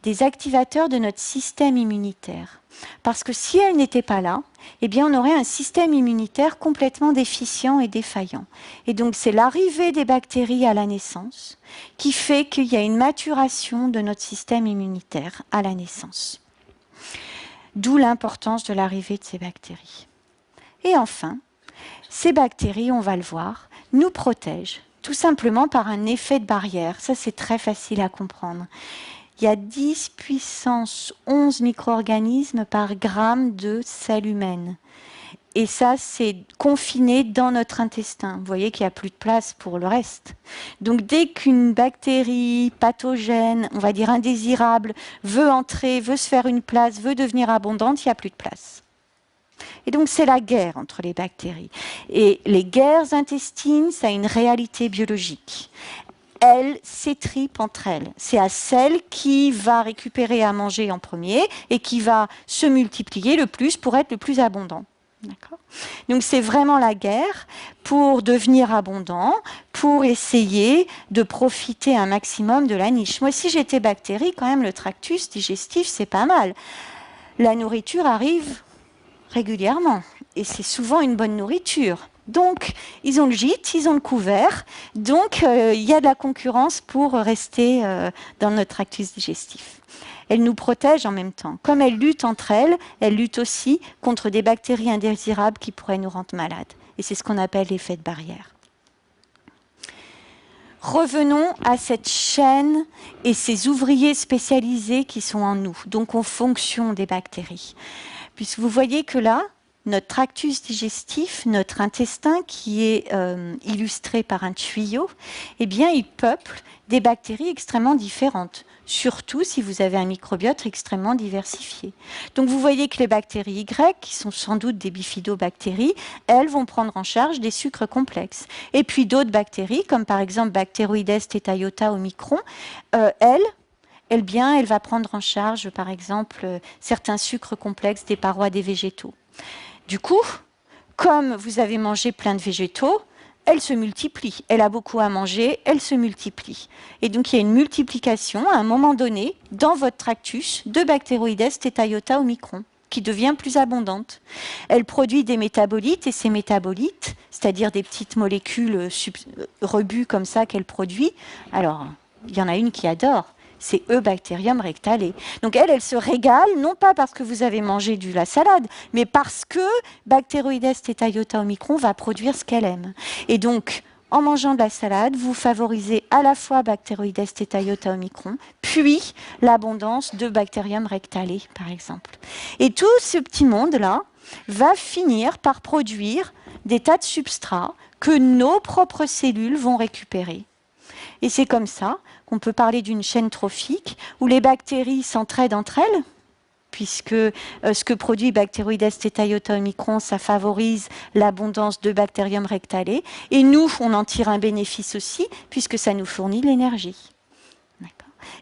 de notre système immunitaire. Parce que si elles n'étaient pas là, eh bien on aurait un système immunitaire complètement déficient et défaillant. Et donc c'est l'arrivée des bactéries à la naissance qui fait qu'il y a une maturation de notre système immunitaire à la naissance. D'où l'importance de l'arrivée de ces bactéries. Et enfin, ces bactéries, on va le voir, nous protègent, tout simplement par un effet de barrière. Ça, c'est très facile à comprendre. Il y a 10 puissance 11 micro-organismes par gramme de sel humaine. Et ça, c'est confiné dans notre intestin. Vous voyez qu'il n'y a plus de place pour le reste. Donc, dès qu'une bactérie pathogène, on va dire indésirable, veut entrer, veut se faire une place, veut devenir abondante, il n'y a plus de place. Et donc, c'est la guerre entre les bactéries. Et les guerres intestines, ça a une réalité biologique. Elles s'étripent entre elles. C'est à celle qui va récupérer à manger en premier et qui va se multiplier le plus pour être le plus abondant. Donc c'est vraiment la guerre pour devenir abondant, pour essayer de profiter un maximum de la niche. Moi, si j'étais bactérie, quand même, le tractus digestif, c'est pas mal. La nourriture arrive régulièrement et c'est souvent une bonne nourriture. Donc, ils ont le gîte, ils ont le couvert, donc il y a de la concurrence pour rester dans notre tractus digestif. Elles nous protègent en même temps. Comme elles luttent entre elles, elles luttent aussi contre des bactéries indésirables qui pourraient nous rendre malades. Et c'est ce qu'on appelle l'effet de barrière. Revenons à cette chaîne et ces ouvriers spécialisés qui sont en nous, donc en fonction des bactéries. Puisque vous voyez que là, notre tractus digestif, notre intestin qui est illustré par un tuyau, eh bien, il peuple des bactéries extrêmement différentes, surtout si vous avez un microbiote extrêmement diversifié. Donc vous voyez que les bactéries Y, qui sont sans doute des bifidobactéries, elles vont prendre en charge des sucres complexes. Et puis d'autres bactéries, comme par exemple Bacteroides theta iota omicron, elle va prendre en charge, par exemple, certains sucres complexes des parois des végétaux. Du coup, comme vous avez mangé plein de végétaux, elle se multiplie. Elle a beaucoup à manger, elle se multiplie. Et donc, il y a une multiplication, à un moment donné, dans votre tractus, de Bacteroides theta iota omicron, qui devient plus abondante. Elle produit des métabolites, et ces métabolites, c'est-à-dire des petites molécules rebues comme ça qu'elle produit, alors, il y en a une qui adore, c'est Eubacterium rectale. Donc elle se régale, non pas parce que vous avez mangé de la salade, mais parce que Bacteroides theta iota omicron va produire ce qu'elle aime. Et donc, en mangeant de la salade, vous favorisez à la fois Bacteroides theta iota omicron, puis l'abondance de Bacterium rectale, par exemple. Et tout ce petit monde-là va finir par produire des tas de substrats que nos propres cellules vont récupérer. Et c'est comme ça qu'on peut parler d'une chaîne trophique où les bactéries s'entraident entre elles, puisque ce que produit Bacteroides theta iota omicron, ça favorise l'abondance de Bacterium rectale. Et nous, on en tire un bénéfice aussi, puisque ça nous fournit de l'énergie.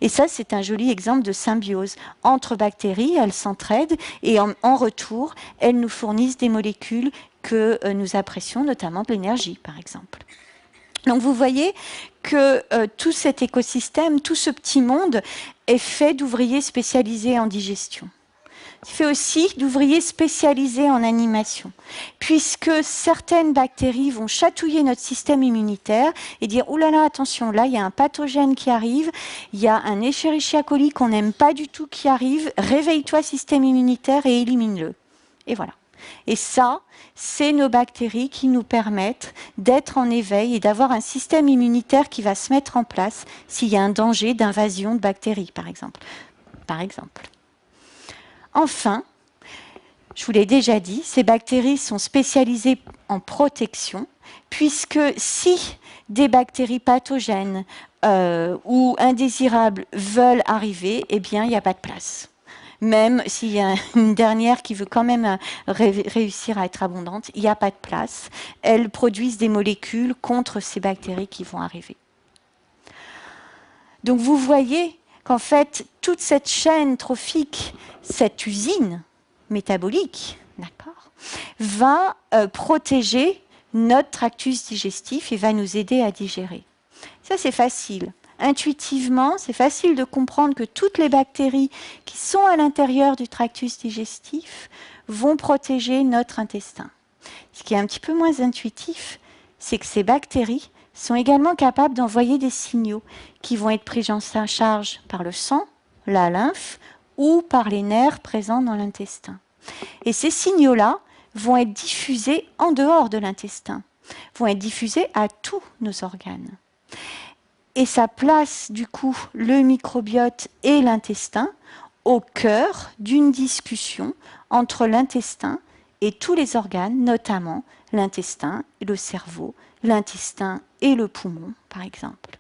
Et ça, c'est un joli exemple de symbiose. Entre bactéries, elles s'entraident et en retour, elles nous fournissent des molécules que nous apprécions, notamment de l'énergie, par exemple. Donc vous voyez que tout cet écosystème, tout ce petit monde est fait d'ouvriers spécialisés en digestion. Il fait aussi d'ouvriers spécialisés en animation, puisque certaines bactéries vont chatouiller notre système immunitaire et dire « Ouh là là, attention, là, il y a un pathogène qui arrive, il y a un Escherichia coli qu'on n'aime pas du tout qui arrive, réveille-toi, système immunitaire, et élimine-le. » Et voilà. Et ça, c'est nos bactéries qui nous permettent d'être en éveil et d'avoir un système immunitaire qui va se mettre en place s'il y a un danger d'invasion de bactéries, par exemple. Enfin, je vous l'ai déjà dit, ces bactéries sont spécialisées en protection, puisque si des bactéries pathogènes ou indésirables veulent arriver, eh bien, il n'y a pas de place. Même s'il y a une dernière qui veut quand même réussir à être abondante, il n'y a pas de place. Elles produisent des molécules contre ces bactéries qui vont arriver. Donc vous voyez qu'en fait, toute cette chaîne trophique, cette usine métabolique, d'accord, va protéger notre tractus digestif et va nous aider à digérer. Ça, c'est facile. Intuitivement, c'est facile de comprendre que toutes les bactéries qui sont à l'intérieur du tractus digestif vont protéger notre intestin. Ce qui est un petit peu moins intuitif, c'est que ces bactéries sont également capables d'envoyer des signaux qui vont être pris en charge par le sang, la lymphe ou par les nerfs présents dans l'intestin. Et ces signaux-là vont être diffusés en dehors de l'intestin, vont être diffusés à tous nos organes. Et ça place du coup le microbiote et l'intestin au cœur d'une discussion entre l'intestin et tous les organes, notamment l'intestin et le cerveau, l'intestin et le poumon, par exemple.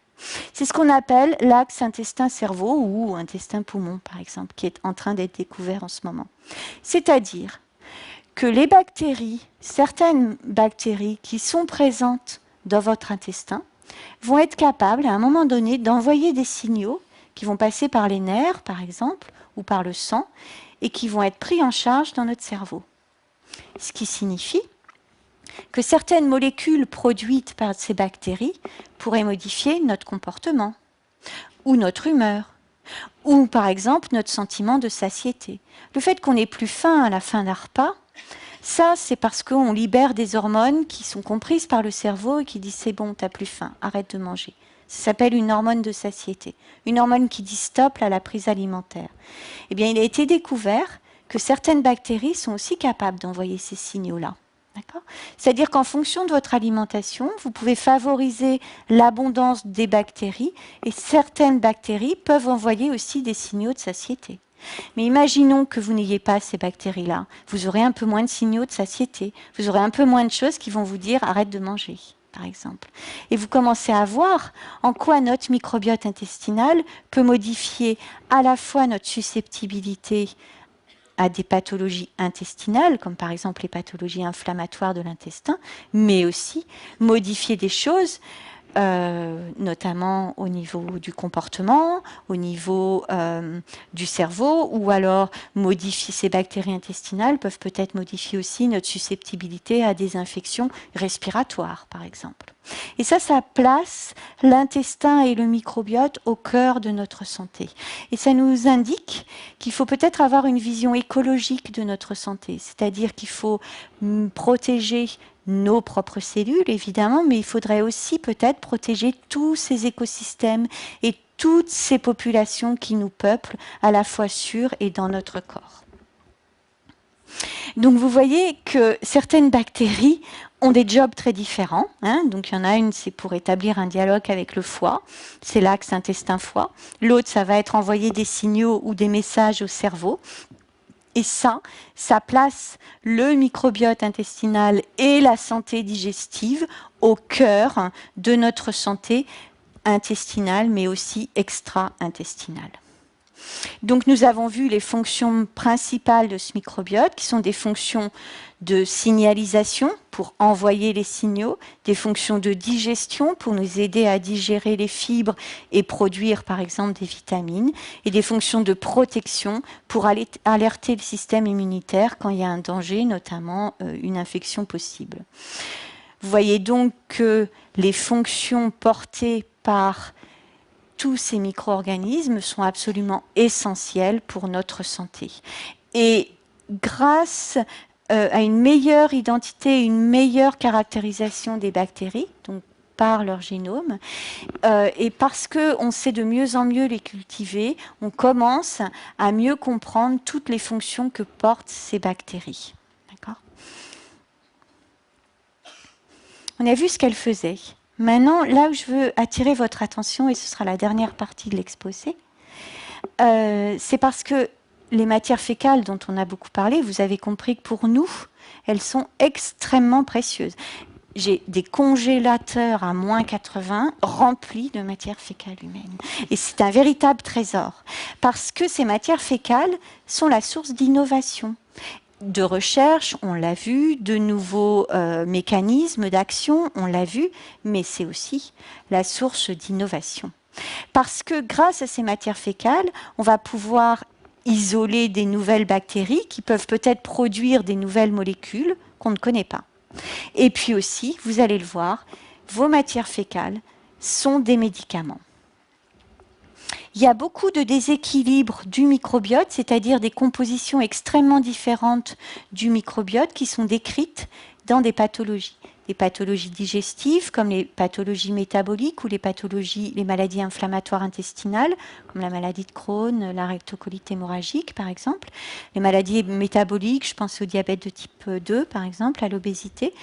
C'est ce qu'on appelle l'axe intestin-cerveau ou intestin-poumon, par exemple, qui est en train d'être découvert en ce moment. C'est-à-dire que les bactéries, certaines bactéries qui sont présentes dans votre intestin, vont être capables, à un moment donné, d'envoyer des signaux qui vont passer par les nerfs, par exemple, ou par le sang, et qui vont être pris en charge dans notre cerveau. Ce qui signifie que certaines molécules produites par ces bactéries pourraient modifier notre comportement, ou notre humeur, ou par exemple notre sentiment de satiété. Le fait qu'on n'ait plus faim à la fin d'un repas, ça c'est parce qu'on libère des hormones qui sont comprises par le cerveau et qui disent c'est bon, t'as plus faim, arrête de manger. Ça s'appelle une hormone de satiété, une hormone qui dit stop à la prise alimentaire. Eh bien, il a été découvert que certaines bactéries sont aussi capables d'envoyer ces signaux-là. C'est-à-dire qu'en fonction de votre alimentation, vous pouvez favoriser l'abondance des bactéries et certaines bactéries peuvent envoyer aussi des signaux de satiété. Mais imaginons que vous n'ayez pas ces bactéries-là. Vous aurez un peu moins de signaux de satiété. Vous aurez un peu moins de choses qui vont vous dire arrête de manger, par exemple. Et vous commencez à voir en quoi notre microbiote intestinal peut modifier à la fois notre susceptibilité à des pathologies intestinales, comme par exemple les pathologies inflammatoires de l'intestin, mais aussi modifier des choses, notamment au niveau du comportement, au niveau du cerveau, ou alors modifier ces bactéries intestinales peuvent peut-être modifier aussi notre susceptibilité à des infections respiratoires, par exemple. Et ça place l'intestin et le microbiote au cœur de notre santé. Et ça nous indique qu'il faut peut-être avoir une vision écologique de notre santé, c'est-à-dire qu'il faut protéger nos propres cellules, évidemment, mais il faudrait aussi peut-être protéger tous ces écosystèmes et toutes ces populations qui nous peuplent, à la fois sur et dans notre corps. Donc vous voyez que certaines bactéries ont des jobs très différents. Donc il y en a une, c'est pour établir un dialogue avec le foie, c'est l'axe intestin-foie. L'autre, ça va être envoyer des signaux ou des messages au cerveau. Et ça place le microbiote intestinal et la santé digestive au cœur de notre santé intestinale, mais aussi extra-intestinale. Donc nous avons vu les fonctions principales de ce microbiote, qui sont des fonctions de signalisation pour envoyer les signaux, des fonctions de digestion pour nous aider à digérer les fibres et produire par exemple des vitamines, et des fonctions de protection pour alerter le système immunitaire quand il y a un danger, notamment une infection possible. Vous voyez donc que les fonctions portées par tous ces micro-organismes sont absolument essentiels pour notre santé. Et grâce à une meilleure identité, une meilleure caractérisation des bactéries, donc par leur génome, et parce qu'on sait de mieux en mieux les cultiver, on commence à mieux comprendre toutes les fonctions que portent ces bactéries. D'accord ? On a vu ce qu'elles faisaient. Maintenant, là où je veux attirer votre attention, et ce sera la dernière partie de l'exposé, c'est parce que les matières fécales dont on a beaucoup parlé, vous avez compris que pour nous, elles sont extrêmement précieuses. J'ai des congélateurs à moins 80 remplis de matière fécale humaine. Et c'est un véritable trésor, parce que ces matières fécales sont la source d'innovation, de recherche, on l'a vu, de nouveaux mécanismes d'action, on l'a vu, mais c'est aussi la source d'innovation. Parce que grâce à ces matières fécales, on va pouvoir isoler des nouvelles bactéries qui peuvent peut-être produire des nouvelles molécules qu'on ne connaît pas. Et puis aussi, vous allez le voir, vos matières fécales sont des médicaments. il y a beaucoup de déséquilibres du microbiote, c'est-à-dire des compositions extrêmement différentes du microbiote qui sont décrites dans des pathologies. Les pathologies digestives, comme les pathologies métaboliques ou les maladies inflammatoires intestinales, comme la maladie de Crohn, la rectocolite hémorragique, par exemple. Les maladies métaboliques, je pense au diabète de type 2, par exemple, à l'obésité.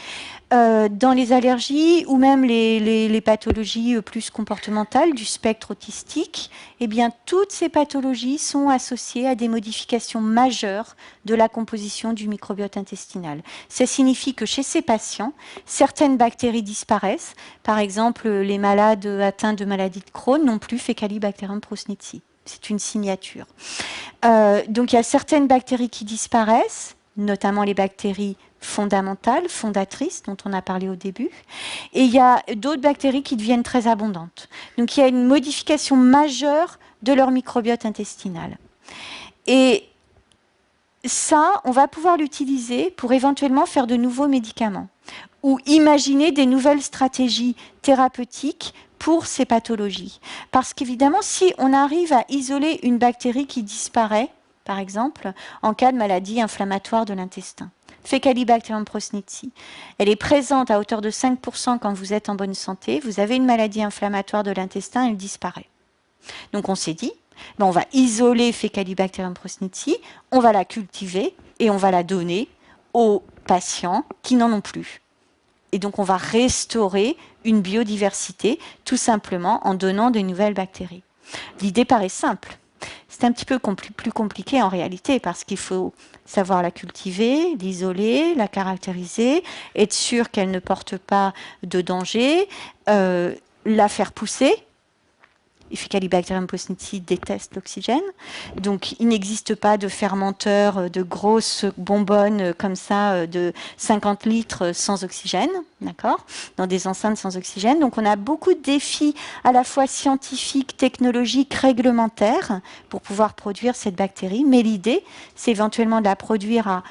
Dans les allergies ou même les pathologies plus comportementales du spectre autistique, eh bien, toutes ces pathologies sont associées à des modifications majeures de la composition du microbiote intestinal. Ça signifie que chez ces patients, certaines bactéries disparaissent. Par exemple, les malades atteints de maladie de Crohn n'ont plus Faecalibacterium prausnitzii. C'est une signature. Donc, il y a certaines bactéries qui disparaissent, notamment les bactéries fondamentales, fondatrices, dont on a parlé au début. Et il y a d'autres bactéries qui deviennent très abondantes. Donc, il y a une modification majeure de leur microbiote intestinal. Et ça, on va pouvoir l'utiliser pour éventuellement faire de nouveaux médicaments ou imaginer des nouvelles stratégies thérapeutiques pour ces pathologies. Parce qu'évidemment, si on arrive à isoler une bactérie qui disparaît, par exemple, en cas de maladie inflammatoire de l'intestin, Faecalibacterium prausnitzii, elle est présente à hauteur de 5% quand vous êtes en bonne santé, vous avez une maladie inflammatoire de l'intestin, elle disparaît. Donc on s'est dit, on va isoler Faecalibacterium prausnitzii, on va la cultiver et on va la donner aux patients qui n'en ont plus. Et donc on va restaurer une biodiversité tout simplement en donnant de nouvelles bactéries. L'idée paraît simple. C'est un petit peu plus compliqué en réalité parce qu'il faut savoir la cultiver, l'isoler, la caractériser, être sûr qu'elle ne porte pas de danger, la faire pousser. Faecalibacterium prausnitzii déteste l'oxygène, donc il n'existe pas de fermenteur de grosses bonbonnes comme ça de 50 litres sans oxygène, d'accord, dans des enceintes sans oxygène. Donc on a beaucoup de défis à la fois scientifiques, technologiques, réglementaires pour pouvoir produire cette bactérie, mais l'idée c'est éventuellement de la produire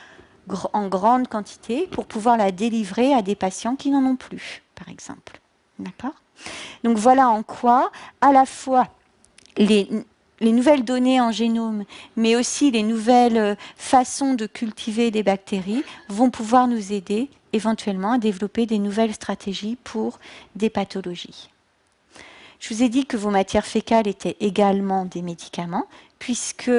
en grande quantité pour pouvoir la délivrer à des patients qui n'en ont plus, par exemple, d'accord. Donc voilà en quoi, à la fois, les nouvelles données en génome, mais aussi les nouvelles façons de cultiver des bactéries vont pouvoir nous aider éventuellement à développer des nouvelles stratégies pour des pathologies. Je vous ai dit que vos matières fécales étaient également des médicaments, puisque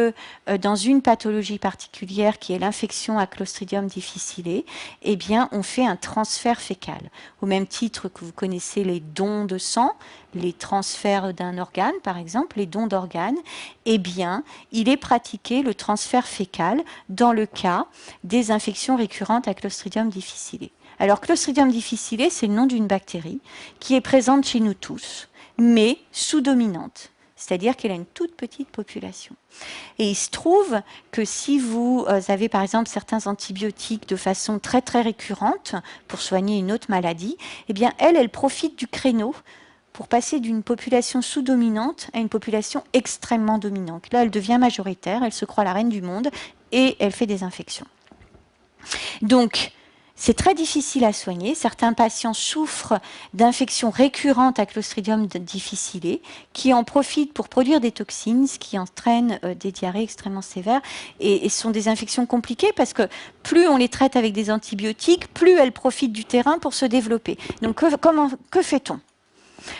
dans une pathologie particulière qui est l'infection à Clostridium difficile, eh bien, on fait un transfert fécal. Au même titre que vous connaissez les dons de sang, les transferts d'un organe, par exemple, les dons d'organes, eh bien, il est pratiqué le transfert fécal dans le cas des infections récurrentes à Clostridium difficile. Alors, Clostridium difficile, c'est le nom d'une bactérie qui est présente chez nous tous, mais sous-dominante. C'est-à-dire qu'elle a une toute petite population. Et il se trouve que si vous avez par exemple certains antibiotiques de façon très très récurrente pour soigner une autre maladie, eh bien elle profite du créneau pour passer d'une population sous-dominante à une population extrêmement dominante. Là, elle devient majoritaire, elle se croit la reine du monde et elle fait des infections. Donc, c'est très difficile à soigner. Certains patients souffrent d'infections récurrentes à Clostridium difficile qui en profitent pour produire des toxines, ce qui entraîne des diarrhées extrêmement sévères. Et ce sont des infections compliquées parce que plus on les traite avec des antibiotiques, plus elles profitent du terrain pour se développer. Donc que fait-on ?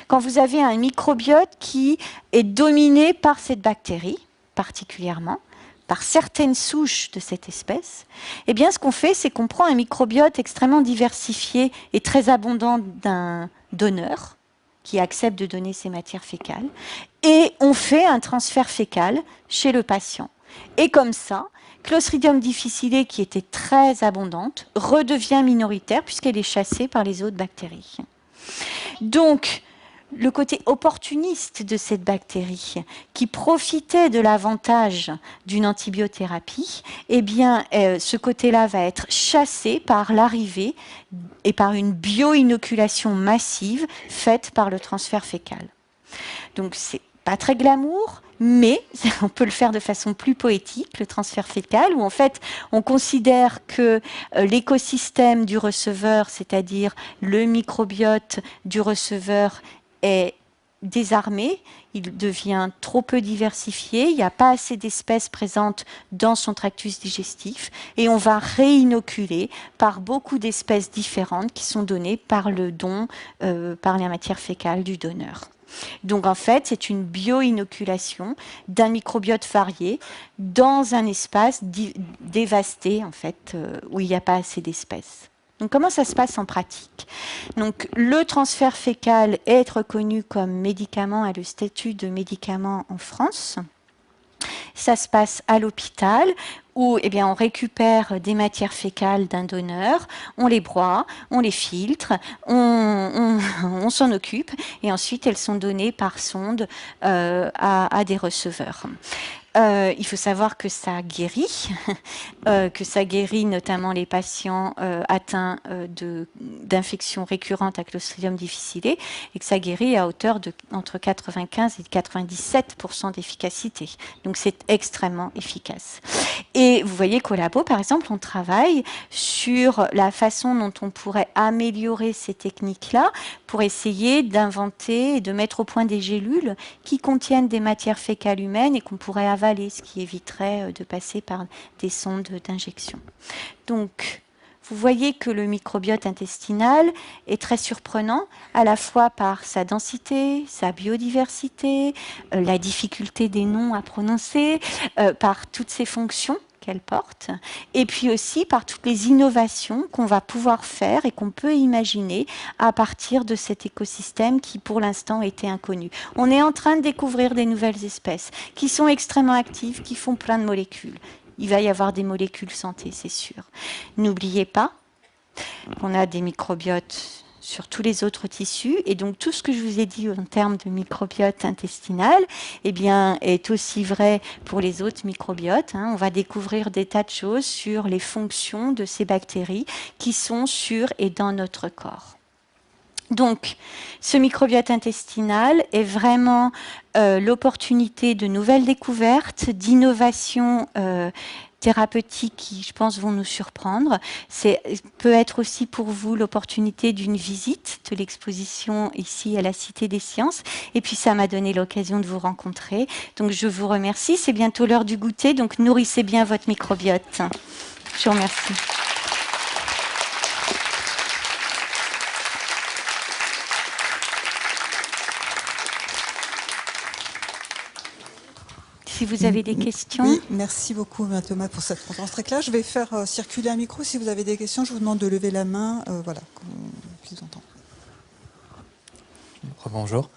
Quand vous avez un microbiote qui est dominé par cette bactérie, particulièrement, par certaines souches de cette espèce, eh bien, ce qu'on fait, c'est qu'on prend un microbiote extrêmement diversifié et très abondant d'un donneur qui accepte de donner ses matières fécales, et on fait un transfert fécal chez le patient. Et comme ça, Clostridium difficile, qui était très abondante, redevient minoritaire puisqu'elle est chassée par les autres bactéries. Donc, le côté opportuniste de cette bactérie qui profitait de l'avantage d'une antibiothérapie, eh bien, ce côté-là va être chassé par l'arrivée et par une bioinoculation massive faite par le transfert fécal. Donc, c'est pas très glamour, mais on peut le faire de façon plus poétique, le transfert fécal, où en fait, on considère que l'écosystème du receveur, c'est-à-dire le microbiote du receveur, est désarmé, il devient trop peu diversifié, il n'y a pas assez d'espèces présentes dans son tractus digestif et on va réinoculer par beaucoup d'espèces différentes qui sont données par le don, par la matière fécale du donneur. Donc en fait, c'est une bio-inoculation d'un microbiote varié dans un espace dévasté en fait, où il n'y a pas assez d'espèces. Donc comment ça se passe en pratique? Donc le transfert fécal est reconnu comme médicament, a le statut de médicament en France. Ça se passe à l'hôpital où eh bien, on récupère des matières fécales d'un donneur, on les broie, on les filtre, on s'en occupe et ensuite elles sont données par sonde à des receveurs. Il faut savoir que ça guérit, notamment les patients atteints d'infections récurrentes à Clostridium difficile et que ça guérit à hauteur de entre 95 et 97% d'efficacité. Donc c'est extrêmement efficace. Et vous voyez qu'au labo, par exemple, on travaille sur la façon dont on pourrait améliorer ces techniques-là pour essayer d'inventer et de mettre au point des gélules qui contiennent des matières fécales humaines et qu'on pourrait avaler, ce qui éviterait de passer par des sondes d'injection. Donc, vous voyez que le microbiote intestinal est très surprenant, à la fois par sa densité, sa biodiversité, la difficulté des noms à prononcer, par toutes ses fonctions qu'elle porte, et puis aussi par toutes les innovations qu'on va pouvoir faire et qu'on peut imaginer à partir de cet écosystème qui pour l'instant était inconnu. On est en train de découvrir des nouvelles espèces qui sont extrêmement actives, qui font plein de molécules. Il va y avoir des molécules santé, c'est sûr. N'oubliez pas qu'on a des microbiotes sur tous les autres tissus. Et donc, tout ce que je vous ai dit en termes de microbiote intestinal eh bien, est aussi vrai pour les autres microbiotes. On va découvrir des tas de choses sur les fonctions de ces bactéries qui sont sur et dans notre corps. Donc, ce microbiote intestinal est vraiment l'opportunité de nouvelles découvertes, d'innovations thérapeutiques qui, je pense, vont nous surprendre. Peut être aussi pour vous l'opportunité d'une visite de l'exposition ici à la Cité des Sciences. Et puis, ça m'a donné l'occasion de vous rencontrer. Donc, je vous remercie. C'est bientôt l'heure du goûter, donc nourrissez bien votre microbiote. Je vous remercie. Si vous avez des questions. Oui, merci beaucoup Thomas pour cette conférence très claire. Je vais faire circuler un micro. Si vous avez des questions, je vous demande de lever la main, voilà, qu'on puisse entendre. Bonjour.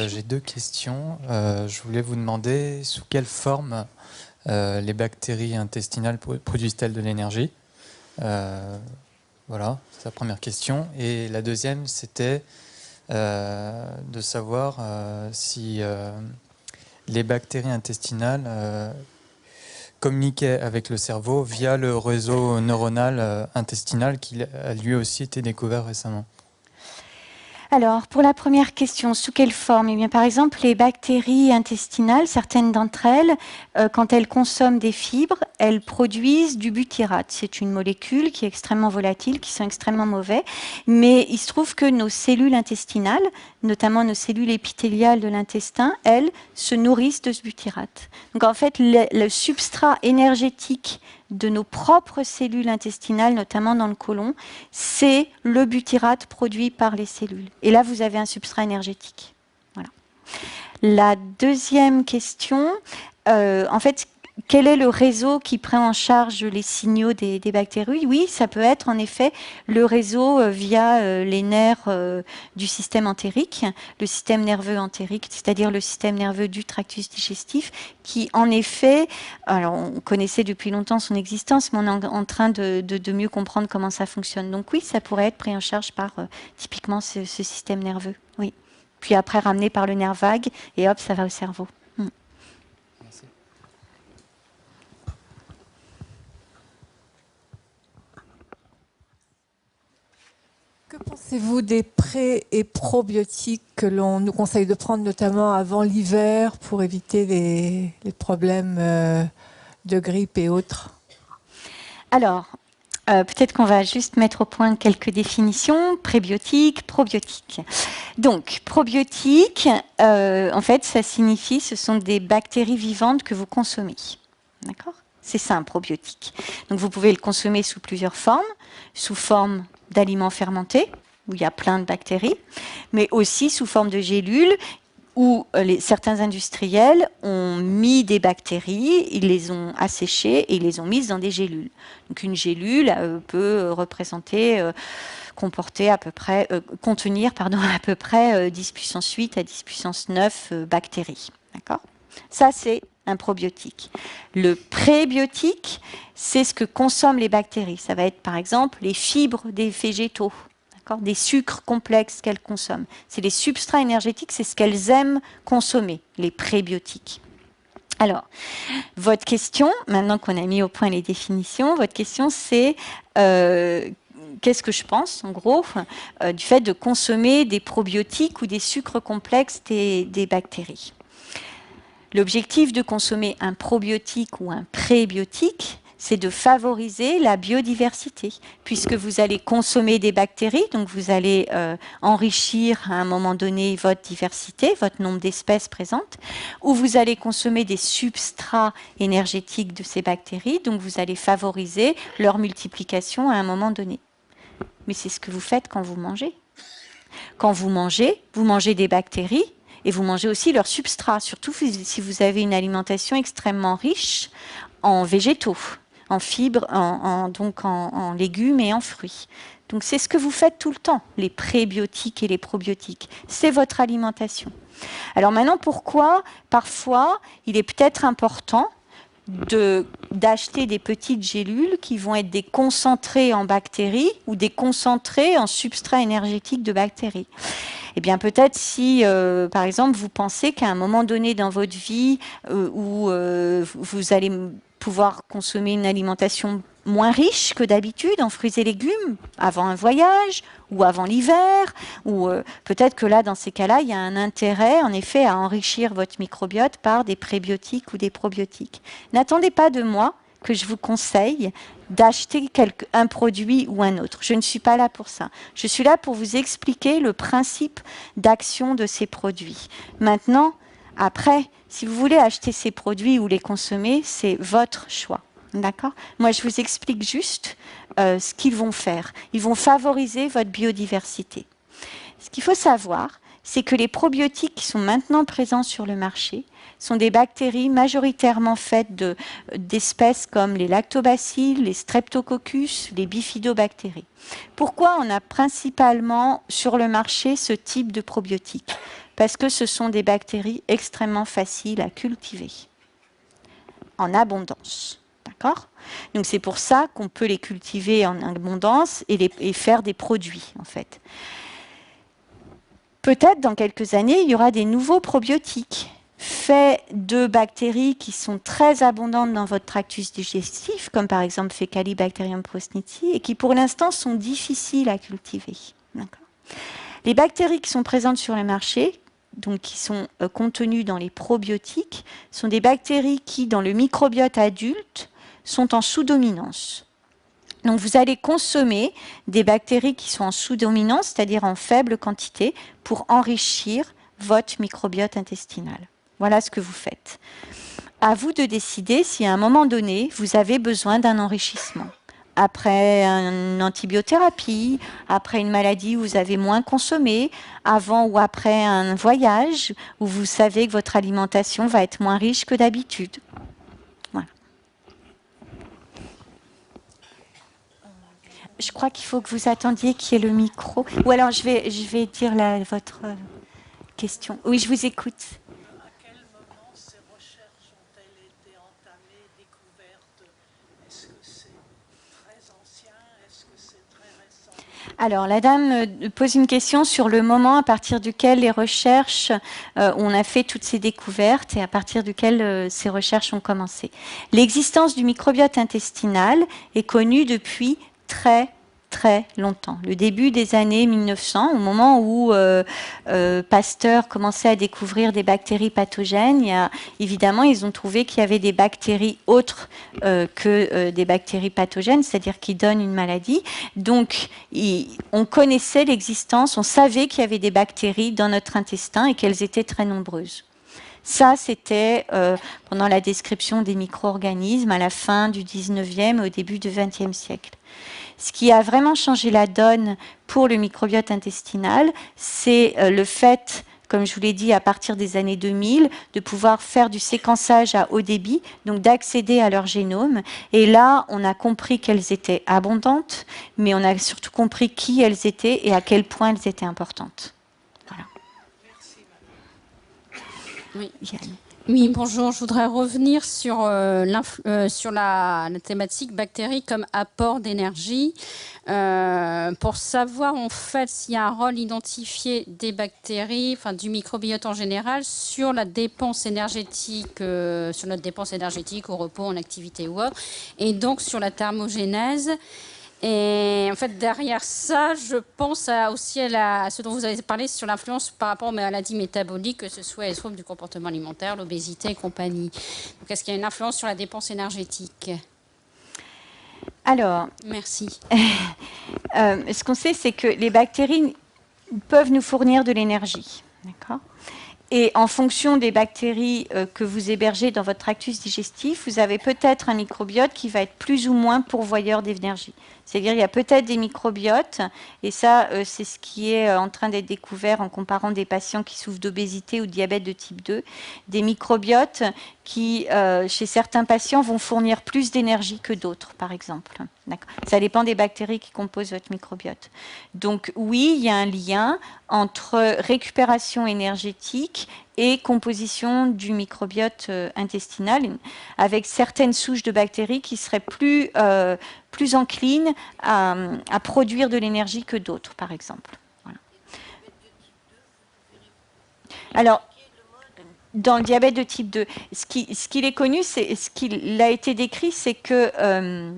J'ai deux questions. Je voulais vous demander sous quelle forme les bactéries intestinales produisent-elles de l'énergie? Voilà, c'est la première question. Et la deuxième, c'était de savoir si les bactéries intestinales communiquaient avec le cerveau via le réseau neuronal intestinal qui a lui aussi été découvert récemment. Alors, pour la première question, sous quelle forme? Eh bien, par exemple, les bactéries intestinales, certaines d'entre elles, quand elles consomment des fibres, elles produisent du butyrate. C'est une molécule qui est extrêmement volatile, qui sent extrêmement mauvais. Mais il se trouve que nos cellules intestinales, notamment nos cellules épithéliales de l'intestin, elles, se nourrissent de ce butyrate. Donc, en fait, le substrat énergétique de nos propres cellules intestinales, notamment dans le côlon, c'est le butyrate produit par les cellules. Et là, vous avez un substrat énergétique. Voilà. La deuxième question, en fait, quel est le réseau qui prend en charge les signaux des bactéries? Oui, ça peut être en effet le réseau via les nerfs du système entérique, le système nerveux entérique, c'est-à-dire le système nerveux du tractus digestif, qui en effet, alors on connaissait depuis longtemps son existence, mais on est en train de mieux comprendre comment ça fonctionne. Donc oui, ça pourrait être pris en charge par typiquement ce système nerveux. Oui. Puis après ramené par le nerf vague et hop, ça va au cerveau. Que pensez-vous des pré- et probiotiques que l'on nous conseille de prendre, notamment avant l'hiver, pour éviter les problèmes de grippe et autres? Alors, Peut-être qu'on va juste mettre au point quelques définitions. Prébiotique, probiotique. Donc, probiotique, en fait, ça signifie ce sont des bactéries vivantes que vous consommez. D'accord ? C'est ça, un probiotique. Donc, vous pouvez le consommer sous plusieurs formes. Sous forme d'aliments fermentés, où il y a plein de bactéries, mais aussi sous forme de gélules, où certains industriels ont mis des bactéries, ils les ont asséchées et ils les ont mises dans des gélules. Donc une gélule peut contenir à peu près 10 puissance 8 à 10 puissance 9 bactéries. D'accord ? Ça, c'est un probiotique. Le prébiotique, c'est ce que consomment les bactéries. Ça va être par exemple les fibres des végétaux. Des sucres complexes qu'elles consomment. C'est les substrats énergétiques, c'est ce qu'elles aiment consommer, les prébiotiques. Alors, votre question, maintenant qu'on a mis au point les définitions, votre question c'est qu'est-ce que je pense, en gros, du fait de consommer des probiotiques ou des sucres complexes des bactéries. L'objectif de consommer un probiotique ou un prébiotique, c'est de favoriser la biodiversité, puisque vous allez consommer des bactéries, donc vous allez enrichir à un moment donné votre diversité, votre nombre d'espèces présentes, ou vous allez consommer des substrats énergétiques de ces bactéries, donc vous allez favoriser leur multiplication à un moment donné. Mais c'est ce que vous faites quand vous mangez. Quand vous mangez des bactéries, et vous mangez aussi leurs substrats, surtout si vous avez une alimentation extrêmement riche en végétaux, en fibres, donc en légumes et en fruits. Donc c'est ce que vous faites tout le temps, les prébiotiques et les probiotiques. C'est votre alimentation. Alors maintenant, pourquoi parfois il est peut-être important d'acheter des petites gélules qui vont être des concentrés en bactéries ou des concentrés en substrats énergétiques de bactéries. Eh bien, peut-être si, par exemple, vous pensez qu'à un moment donné dans votre vie où vous allez pouvoir consommer une alimentation moins riche que d'habitude en fruits et légumes avant un voyage ou avant l'hiver, ou peut-être que là, dans ces cas-là, il y a un intérêt, en effet, à enrichir votre microbiote par des prébiotiques ou des probiotiques. N'attendez pas de moi que je vous conseille d'acheter un produit ou un autre. Je ne suis pas là pour ça. Je suis là pour vous expliquer le principe d'action de ces produits. Maintenant, après, si vous voulez acheter ces produits ou les consommer, c'est votre choix. D'accord ? Moi, je vous explique juste ce qu'ils vont faire. Ils vont favoriser votre biodiversité. Ce qu'il faut savoir, c'est que les probiotiques qui sont maintenant présents sur le marché sont des bactéries majoritairement faites d'espèces comme les lactobacilles, les streptococcus, les bifidobactéries. Pourquoi on a principalement sur le marché ce type de probiotiques ? Parce que ce sont des bactéries extrêmement faciles à cultiver, en abondance. D'accord ? Donc c'est pour ça qu'on peut les cultiver en abondance et faire des produits, en fait. Peut-être dans quelques années, il y aura des nouveaux probiotiques faits de bactéries qui sont très abondantes dans votre tractus digestif, comme par exemple Faecalibacterium prausnitzii, et qui pour l'instant sont difficiles à cultiver. D'accord ? Les bactéries qui sont présentes sur le marché, donc qui sont contenues dans les probiotiques, sont des bactéries qui, dans le microbiote adulte, sont en sous-dominance. Donc vous allez consommer des bactéries qui sont en sous-dominance, c'est-à-dire en faible quantité, pour enrichir votre microbiote intestinal. Voilà ce que vous faites. À vous de décider si à un moment donné, vous avez besoin d'un enrichissement. Après une antibiothérapie, après une maladie où vous avez moins consommé, avant ou après un voyage où vous savez que votre alimentation va être moins riche que d'habitude. Voilà. Je crois qu'il faut que vous attendiez qu'il y ait le micro. Ou alors je vais dire votre question. Oui, je vous écoute. À quel moment ces recherches ont-elles été entamées, découvertes? Est-ce que c'est très ancien? Est-ce que c'est très récent? Alors, la dame pose une question sur le moment à partir duquel les recherches, on a fait toutes ces découvertes et à partir duquel ces recherches ont commencé. L'existence du microbiote intestinal est connue depuis très très longtemps. Le début des années 1900, au moment où Pasteur commençait à découvrir des bactéries pathogènes, évidemment, ils ont trouvé qu'il y avait des bactéries autres que des bactéries pathogènes, c'est-à-dire qui donnent une maladie. Donc, on connaissait l'existence, on savait qu'il y avait des bactéries dans notre intestin et qu'elles étaient très nombreuses. Ça, c'était pendant la description des micro-organismes à la fin du 19e et au début du 20e siècle. Ce qui a vraiment changé la donne pour le microbiote intestinal, c'est le fait, comme je vous l'ai dit, à partir des années 2000, de pouvoir faire du séquençage à haut débit, donc d'accéder à leur génome. Et là, on a compris qu'elles étaient abondantes, mais on a surtout compris qui elles étaient et à quel point elles étaient importantes. Voilà. Oui. Oui, bonjour. Je voudrais revenir sur, la thématique bactéries comme apport d'énergie pour savoir en fait s'il y a un rôle identifié des bactéries, enfin du microbiote en général, sur la dépense énergétique, sur notre dépense énergétique au repos, en activité ou autre, et donc sur la thermogénèse. Et en fait, derrière ça, je pense aussi à ce dont vous avez parlé sur l'influence par rapport aux maladies métaboliques, que ce soit les troubles du comportement alimentaire, l'obésité et compagnie. Donc, est-ce qu'il y a une influence sur la dépense énergétique? Alors, merci. Ce qu'on sait, c'est que les bactéries peuvent nous fournir de l'énergie. D'accord ? Et en fonction des bactéries que vous hébergez dans votre tractus digestif, vous avez peut-être un microbiote qui va être plus ou moins pourvoyeur d'énergie. C'est-à-dire il y a peut-être des microbiotes, et ça c'est ce qui est en train d'être découvert en comparant des patients qui souffrent d'obésité ou de diabète de type 2, des microbiotes qui, chez certains patients, vont fournir plus d'énergie que d'autres, par exemple. Ça dépend des bactéries qui composent votre microbiote. Donc oui, il y a un lien entre récupération énergétique et composition du microbiote intestinal, avec certaines souches de bactéries qui seraient plus enclines à produire de l'énergie que d'autres, par exemple. Voilà. Alors, dans le diabète de type 2, ce qu'il est connu, ce qu'il a été décrit, c'est que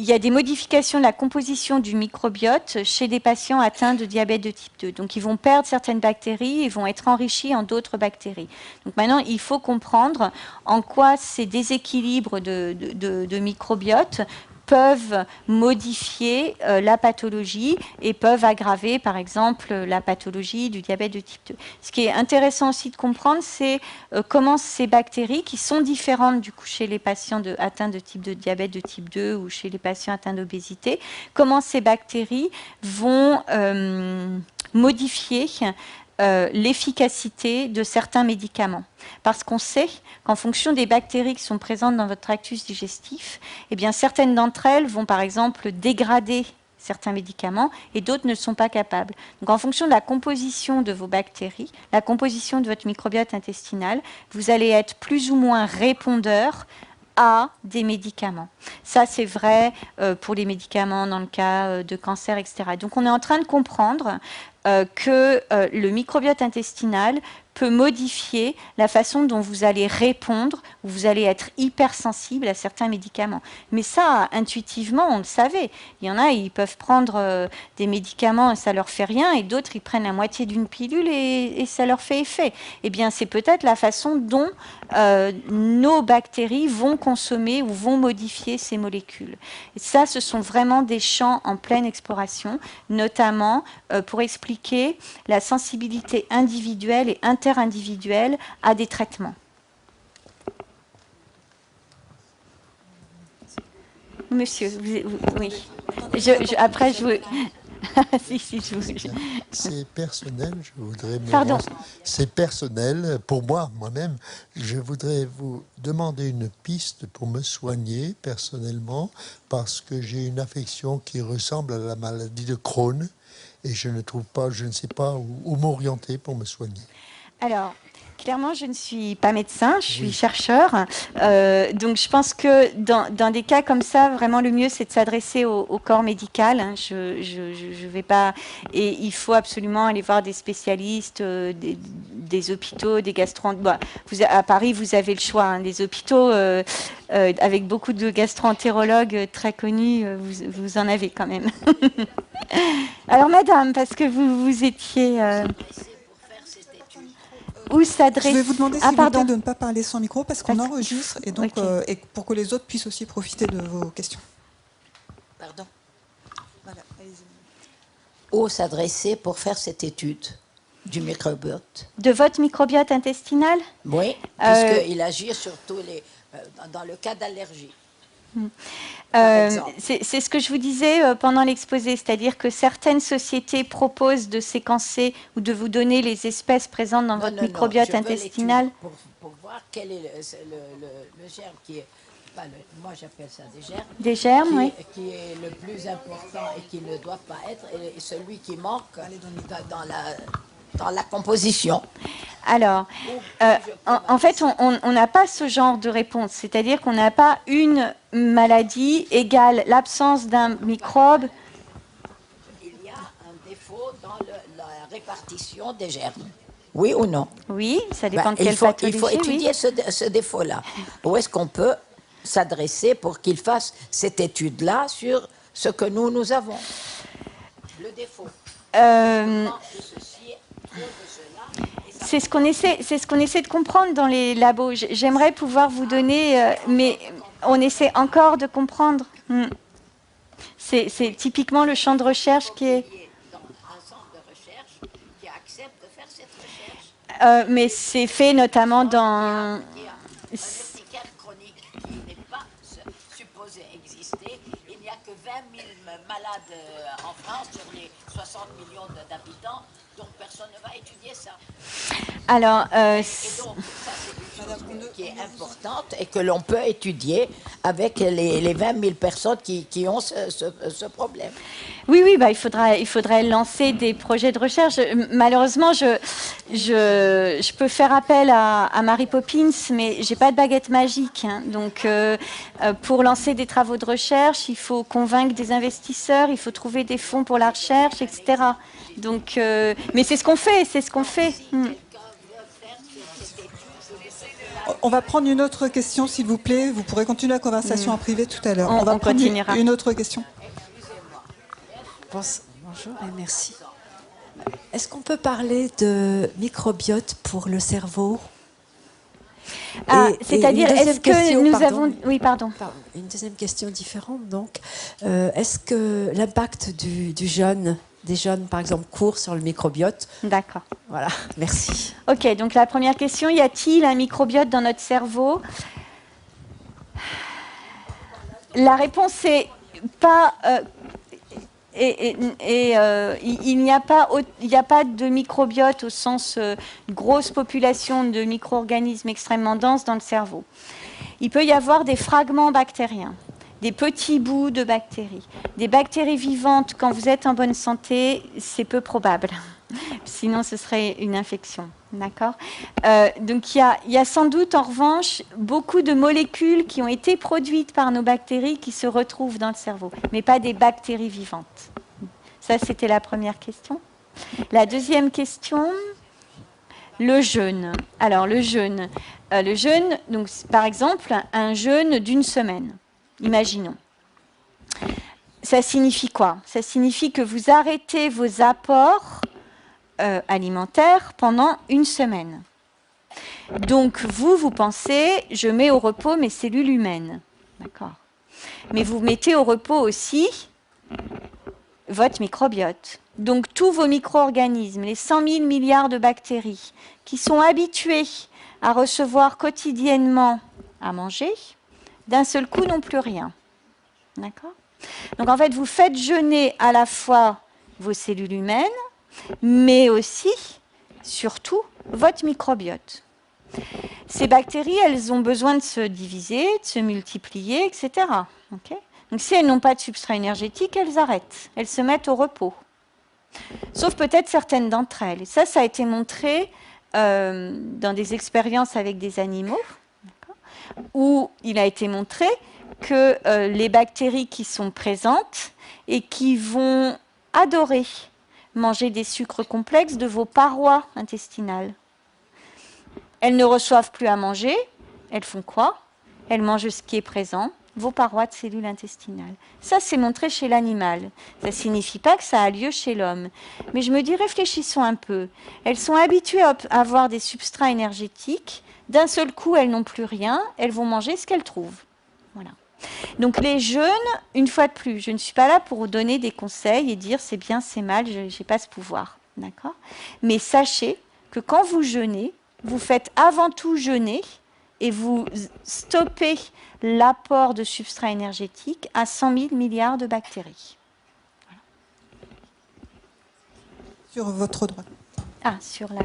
il y a des modifications de la composition du microbiote chez des patients atteints de diabète de type 2. Donc, ils vont perdre certaines bactéries et vont être enrichis en d'autres bactéries. Donc, maintenant, il faut comprendre en quoi ces déséquilibres de microbiote peuvent modifier la pathologie et peuvent aggraver, par exemple, la pathologie du diabète de type 2. Ce qui est intéressant aussi de comprendre, c'est comment ces bactéries, qui sont différentes du coup chez les patients atteints de type de diabète de type 2 ou chez les patients atteints d'obésité, comment ces bactéries vont modifier l'efficacité de certains médicaments. Parce qu'on sait qu'en fonction des bactéries qui sont présentes dans votre tractus digestif, eh bien, certaines d'entre elles vont par exemple dégrader certains médicaments et d'autres ne sont pas capables. Donc en fonction de la composition de vos bactéries, la composition de votre microbiote intestinal, vous allez être plus ou moins répondeur à des médicaments. Ça, c'est vrai pour les médicaments dans le cas de cancer, etc. Donc on est en train de comprendre que le microbiote intestinal peut modifier la façon dont vous allez répondre, ou vous allez être hypersensible à certains médicaments. Mais ça, intuitivement, on le savait. Il y en a, ils peuvent prendre des médicaments et ça leur fait rien, et d'autres, ils prennent la moitié d'une pilule et ça leur fait effet. Eh bien, c'est peut-être la façon dont nos bactéries vont consommer ou vont modifier ces molécules. Et ça, ce sont vraiment des champs en pleine exploration, notamment pour expliquer la sensibilité individuelle et interindividuelle à des traitements. Monsieur, oui. Après, je vous... C'est personnel, je voudrais Pardon. C'est personnel pour moi-même. Je voudrais vous demander une piste pour me soigner personnellement parce que j'ai une affection qui ressemble à la maladie de Crohn et je ne sais pas où m'orienter pour me soigner. Alors, clairement, je ne suis pas médecin, je suis chercheur. Donc, je pense que dans des cas comme ça, vraiment, le mieux, c'est de s'adresser au corps médical. Hein. Je vais pas... Et il faut absolument aller voir des spécialistes, des hôpitaux, des gastro-entérologues. Bah, à Paris, vous avez le choix. Hein. Les hôpitaux, avec beaucoup de gastro-entérologues très connus, vous en avez quand même. Alors, madame, parce que vous étiez... Où s'adresse... Je vais vous demander, s'il vous pardon. plaît, de ne pas parler sans micro parce qu'on enregistre et donc et pour que les autres puissent aussi profiter de vos questions. Pardon. Voilà, allez-y. Où s'adresser pour faire cette étude du microbiote? De votre microbiote intestinal? Oui, puisqu'il agit sur tous les... dans le cas d'allergie. C'est ce que je vous disais pendant l'exposé, c'est-à-dire que certaines sociétés proposent de séquencer ou de vous donner les espèces présentes dans votre microbiote intestinal. Pour voir quel est le germe qui est... moi j'appelle ça des germes. Des germes, oui. Qui est le plus important et qui ne doit pas être, et celui qui manque dans la composition. Alors, en fait, on n'a pas ce genre de réponse, c'est-à-dire qu'on n'a pas une maladie égale l'absence d'un microbe. Il y a un défaut dans la répartition des germes. Oui ou non? Oui, ça dépend de quelle pathologie. Il faut étudier ce défaut-là. Où est-ce qu'on peut s'adresser pour qu'il fasse cette étude-là sur ce que nous avons? Le défaut. C'est ce qu'on essaie de comprendre dans les labos. J'aimerais pouvoir vous donner, mais on essaie encore de comprendre. C'est typiquement le champ de recherche qui est... Dans un centre de recherche qui accepte de faire cette recherche. Mais c'est fait notamment dans... L'urticaire chronique qui n'est pas supposé exister. Il n'y a que 20 000 malades en France sur les 60 millions d'habitants, donc personne ne va étudier ça. Alors, et donc, ça c'est une chose qui est importante et que l'on peut étudier avec les 20 000 personnes qui ont ce problème. Oui, bah, il faudrait lancer des projets de recherche. Malheureusement, je peux faire appel à Mary Poppins, mais j'ai pas de baguette magique. Hein. Donc, pour lancer des travaux de recherche, il faut convaincre des investisseurs, il faut trouver des fonds pour la recherche, etc. Donc, mais c'est ce qu'on fait, On va prendre une autre question, s'il vous plaît. Vous pourrez continuer la conversation en privé tout à l'heure. On va prendre une autre question. Bonjour et merci. Est-ce qu'on peut parler de microbiote pour le cerveau? C'est-à-dire, est-ce que nous avons... Oui, pardon. Une deuxième question différente, donc. Est-ce que l'impact des jeunes, par exemple, court sur le microbiote? D'accord. Voilà, merci. Ok, donc la première question, y a-t-il un microbiote dans notre cerveau? La réponse est pas... il n'y a pas de microbiote au sens grosse population de micro-organismes extrêmement denses dans le cerveau. Il peut y avoir des fragments bactériens, des petits bouts de bactéries. Des bactéries vivantes, quand vous êtes en bonne santé, c'est peu probable. Sinon, ce serait une infection. D'accord ? Donc, il y a sans doute, en revanche, beaucoup de molécules qui ont été produites par nos bactéries qui se retrouvent dans le cerveau, mais pas des bactéries vivantes. Ça, c'était la première question. La deuxième question, le jeûne. Alors, le jeûne, donc, par exemple, un jeûne d'une semaine. Imaginons. Ça signifie quoi? Ça signifie que vous arrêtez vos apports alimentaires pendant une semaine. Donc, vous pensez, je mets au repos mes cellules humaines. D'accord. Mais vous mettez au repos aussi votre microbiote. Donc, tous vos micro-organismes, les 100 000 milliards de bactéries qui sont habitués à recevoir quotidiennement à manger, d'un seul coup n'ont plus rien. D'accord ? Donc, en fait, vous faites jeûner à la fois vos cellules humaines, mais aussi, surtout, votre microbiote. Ces bactéries, elles ont besoin de se diviser, de se multiplier, etc. Okay ? Donc, si elles n'ont pas de substrat énergétique, elles arrêtent. Elles se mettent au repos. Sauf peut-être certaines d'entre elles. Et ça a été montré dans des expériences avec des animaux, où il a été montré que les bactéries qui sont présentes et qui vont adorer manger des sucres complexes de vos parois intestinales, elles ne reçoivent plus à manger, elles font quoi? Elles mangent ce qui est présent, vos parois de cellules intestinales. Ça, c'est montré chez l'animal. Ça ne signifie pas que ça a lieu chez l'homme. Mais je me dis, réfléchissons un peu. Elles sont habituées à avoir des substrats énergétiques. D'un seul coup, elles n'ont plus rien. Elles vont manger ce qu'elles trouvent. Voilà. Donc les jeûnes, une fois de plus, je ne suis pas là pour vous donner des conseils et dire c'est bien, c'est mal, je n'ai pas ce pouvoir. D'accord ? Mais sachez que quand vous jeûnez, vous faites avant tout jeûner et vous stoppez l'apport de substrats énergétiques à 100 000 milliards de bactéries. Voilà. Sur votre droite. Ah, sur la...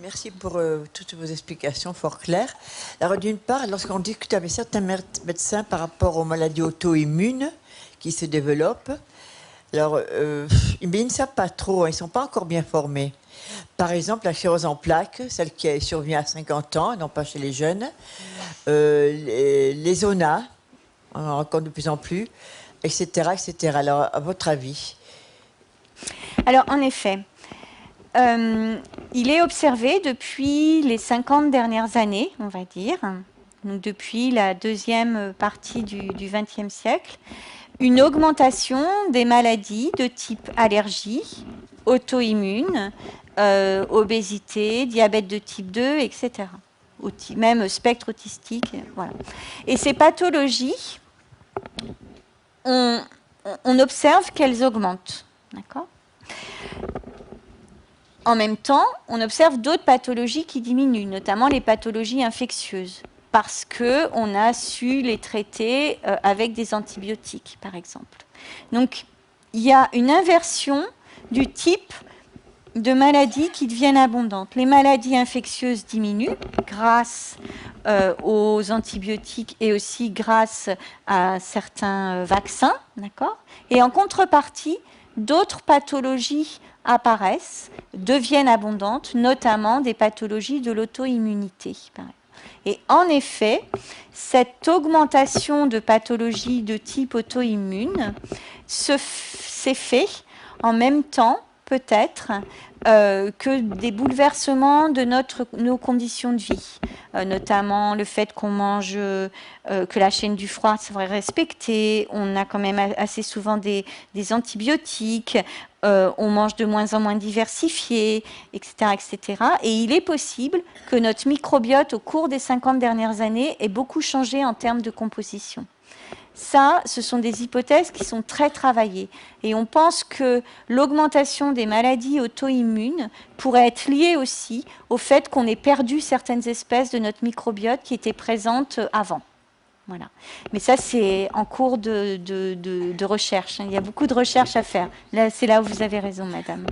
Merci pour toutes vos explications fort claires. Alors d'une part, lorsqu'on discute avec certains médecins par rapport aux maladies auto-immunes qui se développent, alors ils ne savent pas trop, ils ne sont pas encore bien formés. Par exemple, la sclérose en plaques, celle qui survient à 50 ans, non pas chez les jeunes, les zonas, on en rencontre de plus en plus, etc., etc. Alors, à votre avis? Alors, en effet, il est observé depuis les 50 dernières années, on va dire, donc depuis la deuxième partie du XXe siècle, une augmentation des maladies de type allergie, auto-immune, obésité, diabète de type 2, etc. Même spectre autistique. Voilà. Et ces pathologies, on observe qu'elles augmentent. D'accord ? En même temps, on observe d'autres pathologies qui diminuent, notamment les pathologies infectieuses, parce qu'on a su les traiter avec des antibiotiques, par exemple. Donc, il y a une inversion du type de maladies qui deviennent abondantes. Les maladies infectieuses diminuent grâce aux antibiotiques et aussi grâce à certains vaccins, d'accord ? Et en contrepartie, d'autres pathologies apparaissent, deviennent abondantes, notamment des pathologies de l'auto-immunité. Et en effet, cette augmentation de pathologies de type auto-immune s'est fait en même temps, peut-être, que des bouleversements de nos conditions de vie, notamment le fait qu'on mange, que la chaîne du froid serait respectée, on a quand même assez souvent des antibiotiques, on mange de moins en moins diversifié, etc., etc. Et il est possible que notre microbiote, au cours des 50 dernières années, ait beaucoup changé en termes de composition. Ça, ce sont des hypothèses qui sont très travaillées. Et on pense que l'augmentation des maladies auto-immunes pourrait être liée aussi au fait qu'on ait perdu certaines espèces de notre microbiote qui étaient présentes avant. Voilà. Mais ça, c'est en cours de recherche. Il y a beaucoup de recherches à faire. Là, c'est là où vous avez raison, madame.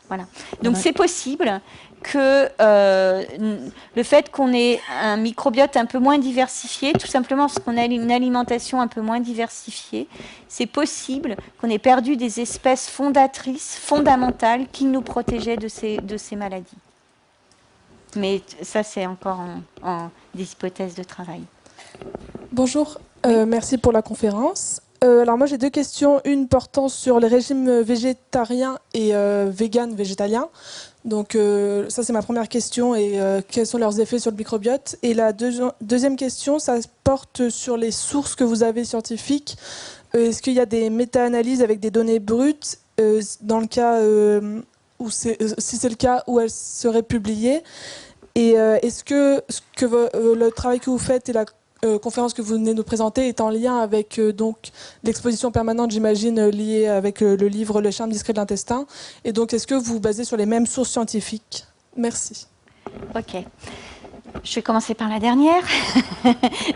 Voilà. Donc, c'est possible que le fait qu'on ait un microbiote un peu moins diversifié, tout simplement parce qu'on a une alimentation un peu moins diversifiée, c'est possible qu'on ait perdu des espèces fondatrices, fondamentales, qui nous protégeaient de ces maladies. Mais ça, c'est encore en des hypothèses de travail. Bonjour, merci pour la conférence. Alors moi j'ai deux questions, une portant sur les régimes végétariens et vegan végétalien. Donc ça c'est ma première question, et quels sont leurs effets sur le microbiote. Et la deuxième question, ça porte sur les sources que vous avez scientifiques. Est-ce qu'il y a des méta-analyses avec des données brutes dans le cas où si c'est le cas, où elles seraient publiées? Et est-ce que le travail que vous faites et la conférence que vous venez de nous présenter est en lien avec donc l'exposition permanente, j'imagine, liée avec le livre Le charme discret de l'intestin. Et donc, est-ce que vous vous basez sur les mêmes sources scientifiques? Merci. Ok. Je vais commencer par la dernière,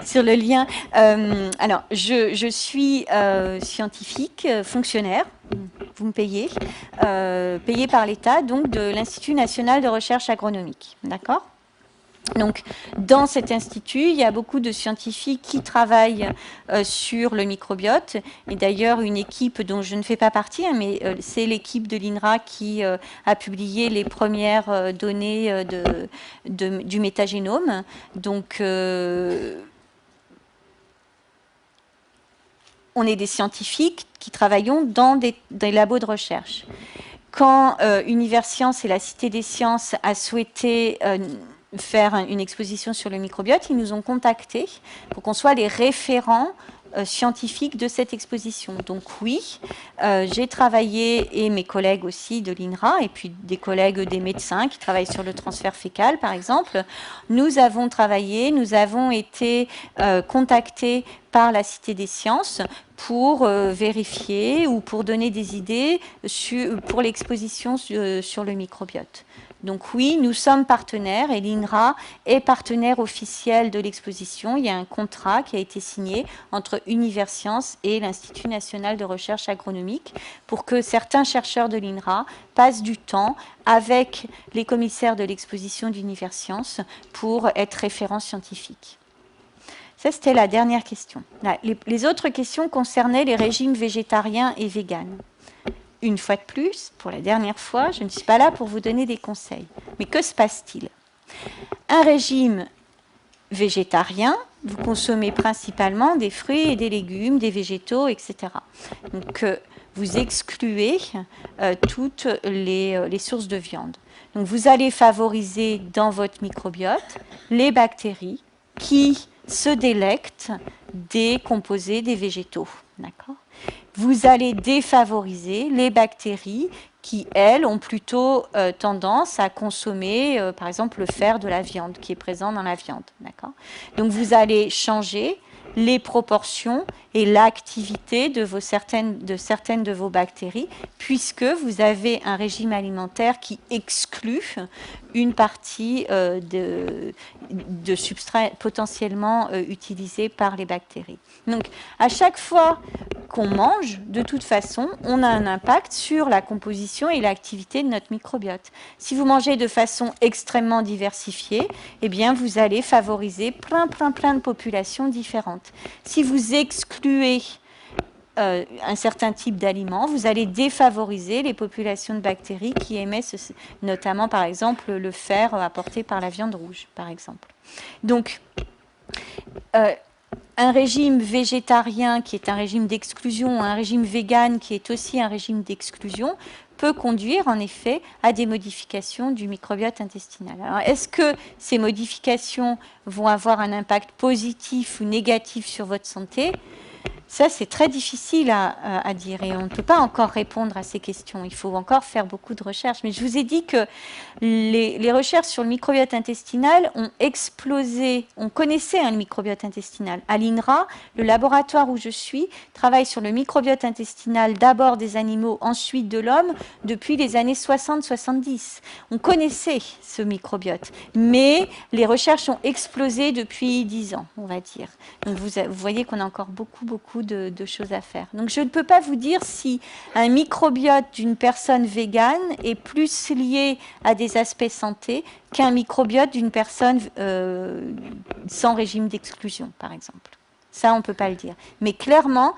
sur le lien. Alors, je suis scientifique, fonctionnaire, vous me payez, payée par l'État, donc de l'Institut national de recherche agronomique. D'accord ? Donc, dans cet institut, il y a beaucoup de scientifiques qui travaillent sur le microbiote. Et d'ailleurs, une équipe dont je ne fais pas partie, hein, mais c'est l'équipe de l'INRA qui a publié les premières données du métagénome. Donc, on est des scientifiques qui travaillons dans des labos de recherche. Quand Universcience et la Cité des Sciences a souhaité faire une exposition sur le microbiote, ils nous ont contactés pour qu'on soit les référents scientifiques de cette exposition. Donc oui, j'ai travaillé, et mes collègues aussi de l'INRA, et puis des collègues des médecins qui travaillent sur le transfert fécal, par exemple, nous avons travaillé, nous avons été contactés par la Cité des Sciences pour vérifier ou pour donner des idées pour l'exposition sur le microbiote. Donc oui, nous sommes partenaires et l'INRA est partenaire officiel de l'exposition. Il y a un contrat qui a été signé entre Universcience et l'Institut national de recherche agronomique pour que certains chercheurs de l'INRA passent du temps avec les commissaires de l'exposition d'Universcience pour être référents scientifiques. Ça, c'était la dernière question. Les autres questions concernaient les régimes végétariens et véganes. Une fois de plus, pour la dernière fois, je ne suis pas là pour vous donner des conseils. Mais que se passe-t-il? Un régime végétarien, vous consommez principalement des fruits et des légumes, des végétaux, etc. Donc, vous excluez toutes les sources de viande. Donc, vous allez favoriser dans votre microbiote les bactéries qui se délectent des composés des végétaux. D'accord ? Vous allez défavoriser les bactéries qui, elles, ont plutôt tendance à consommer, par exemple, le fer de la viande qui est présent dans la viande. D'accord ? Donc, vous allez changer les proportions et l'activité de certaines de vos bactéries, puisque vous avez un régime alimentaire qui exclut une partie de substrats potentiellement utilisés par les bactéries. Donc, à chaque fois qu'on mange, de toute façon, on a un impact sur la composition et l'activité de notre microbiote. Si vous mangez de façon extrêmement diversifiée, eh bien, vous allez favoriser plein de populations différentes. Si vous excluez un certain type d'aliments, vous allez défavoriser les populations de bactéries qui émettent notamment, par exemple, le fer apporté par la viande rouge, par exemple. Donc, un régime végétarien qui est un régime d'exclusion, un régime vegan qui est aussi un régime d'exclusion, peut conduire en effet à des modifications du microbiote intestinal. Alors, est-ce que ces modifications vont avoir un impact positif ou négatif sur votre santé ? Ça, c'est très difficile à dire et on ne peut pas encore répondre à ces questions. Il faut encore faire beaucoup de recherches. Mais je vous ai dit que les recherches sur le microbiote intestinal ont explosé. On connaissait le microbiote intestinal. À l'INRA, le laboratoire où je suis, travaille sur le microbiote intestinal d'abord des animaux, ensuite de l'homme, depuis les années 60-70. On connaissait ce microbiote. Mais les recherches ont explosé depuis 10 ans, on va dire. Donc vous voyez qu'on a encore beaucoup de choses à faire. Donc je ne peux pas vous dire si un microbiote d'une personne végane est plus lié à des aspects santé qu'un microbiote d'une personne sans régime d'exclusion, par exemple. Ça, on ne peut pas le dire. Mais clairement,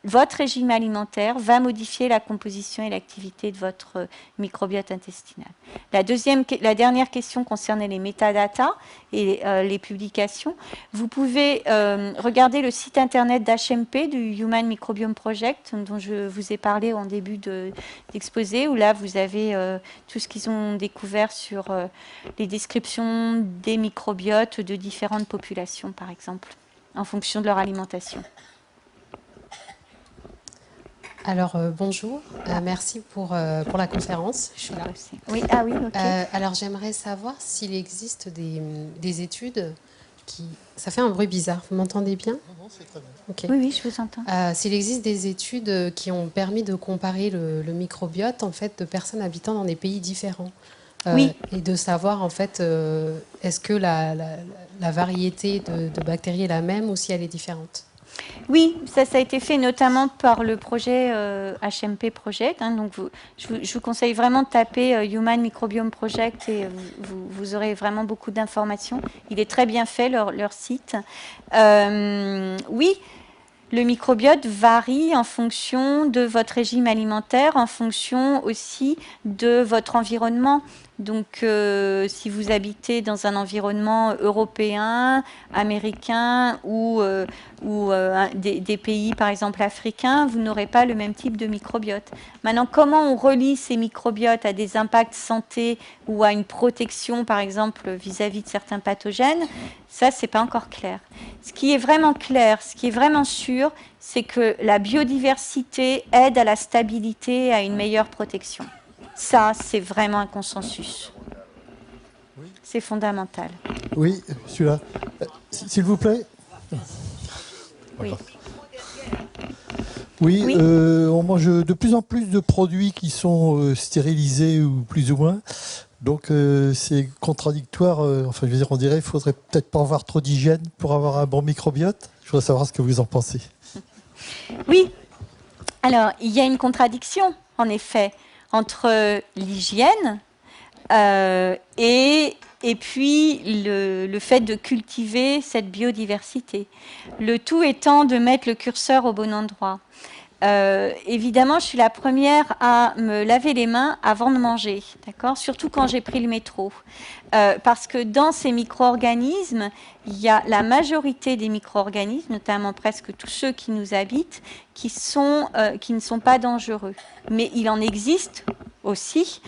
votre régime alimentaire va modifier la composition et l'activité de votre microbiote intestinal. La dernière question concernait les métadatas et les publications. Vous pouvez regarder le site internet d'HMP, du Human Microbiome Project, dont je vous ai parlé en début d'exposé, où là, vous avez tout ce qu'ils ont découvert sur les descriptions des microbiotes de différentes populations, par exemple, en fonction de leur alimentation. Alors, bonjour, merci pour la conférence. Je suis là. Oui, oui, ok. Alors, j'aimerais savoir s'il existe des études qui... Ça fait un bruit bizarre, vous m'entendez bien? Non, c'est très bien. Okay. Oui, je vous entends. S'il existe des études qui ont permis de comparer le microbiote en fait, de personnes habitant dans des pays différents. Oui. Et de savoir, en fait, est-ce que la variété de bactéries est la même ou si elle est différente? Oui, ça a été fait notamment par le projet HMP Project. Donc je vous conseille vraiment de taper Human Microbiome Project et vous aurez vraiment beaucoup d'informations. Il est très bien fait, leur site. Oui, le microbiote varie en fonction de votre régime alimentaire, en fonction aussi de votre environnement. Donc, si vous habitez dans un environnement européen, américain ou des pays, par exemple, africains, vous n'aurez pas le même type de microbiote. Maintenant, comment on relie ces microbiotes à des impacts santé ou à une protection, par exemple, vis-à-vis de certains pathogènes, ça, c'est pas encore clair. Ce qui est vraiment clair, ce qui est vraiment sûr, c'est que la biodiversité aide à la stabilité et à une meilleure protection. Ça, c'est vraiment un consensus. C'est fondamental. Oui, celui-là. S'il vous plaît. Oui. Oui, on mange de plus en plus de produits qui sont stérilisés ou plus ou moins. Donc c'est contradictoire. Enfin, je veux dire, on dirait qu'il faudrait peut-être pas avoir trop d'hygiène pour avoir un bon microbiote. Je voudrais savoir ce que vous en pensez. Oui. Alors, il y a une contradiction, en effet, entre l'hygiène et puis le fait de cultiver cette biodiversité. Le tout étant de mettre le curseur au bon endroit. Évidemment, je suis la première à me laver les mains avant de manger, d'accord ? Surtout quand j'ai pris le métro. Parce que dans ces micro-organismes, il y a la majorité des micro-organismes, notamment presque tous ceux qui nous habitent, qui ne sont pas dangereux. Mais il en existe aussi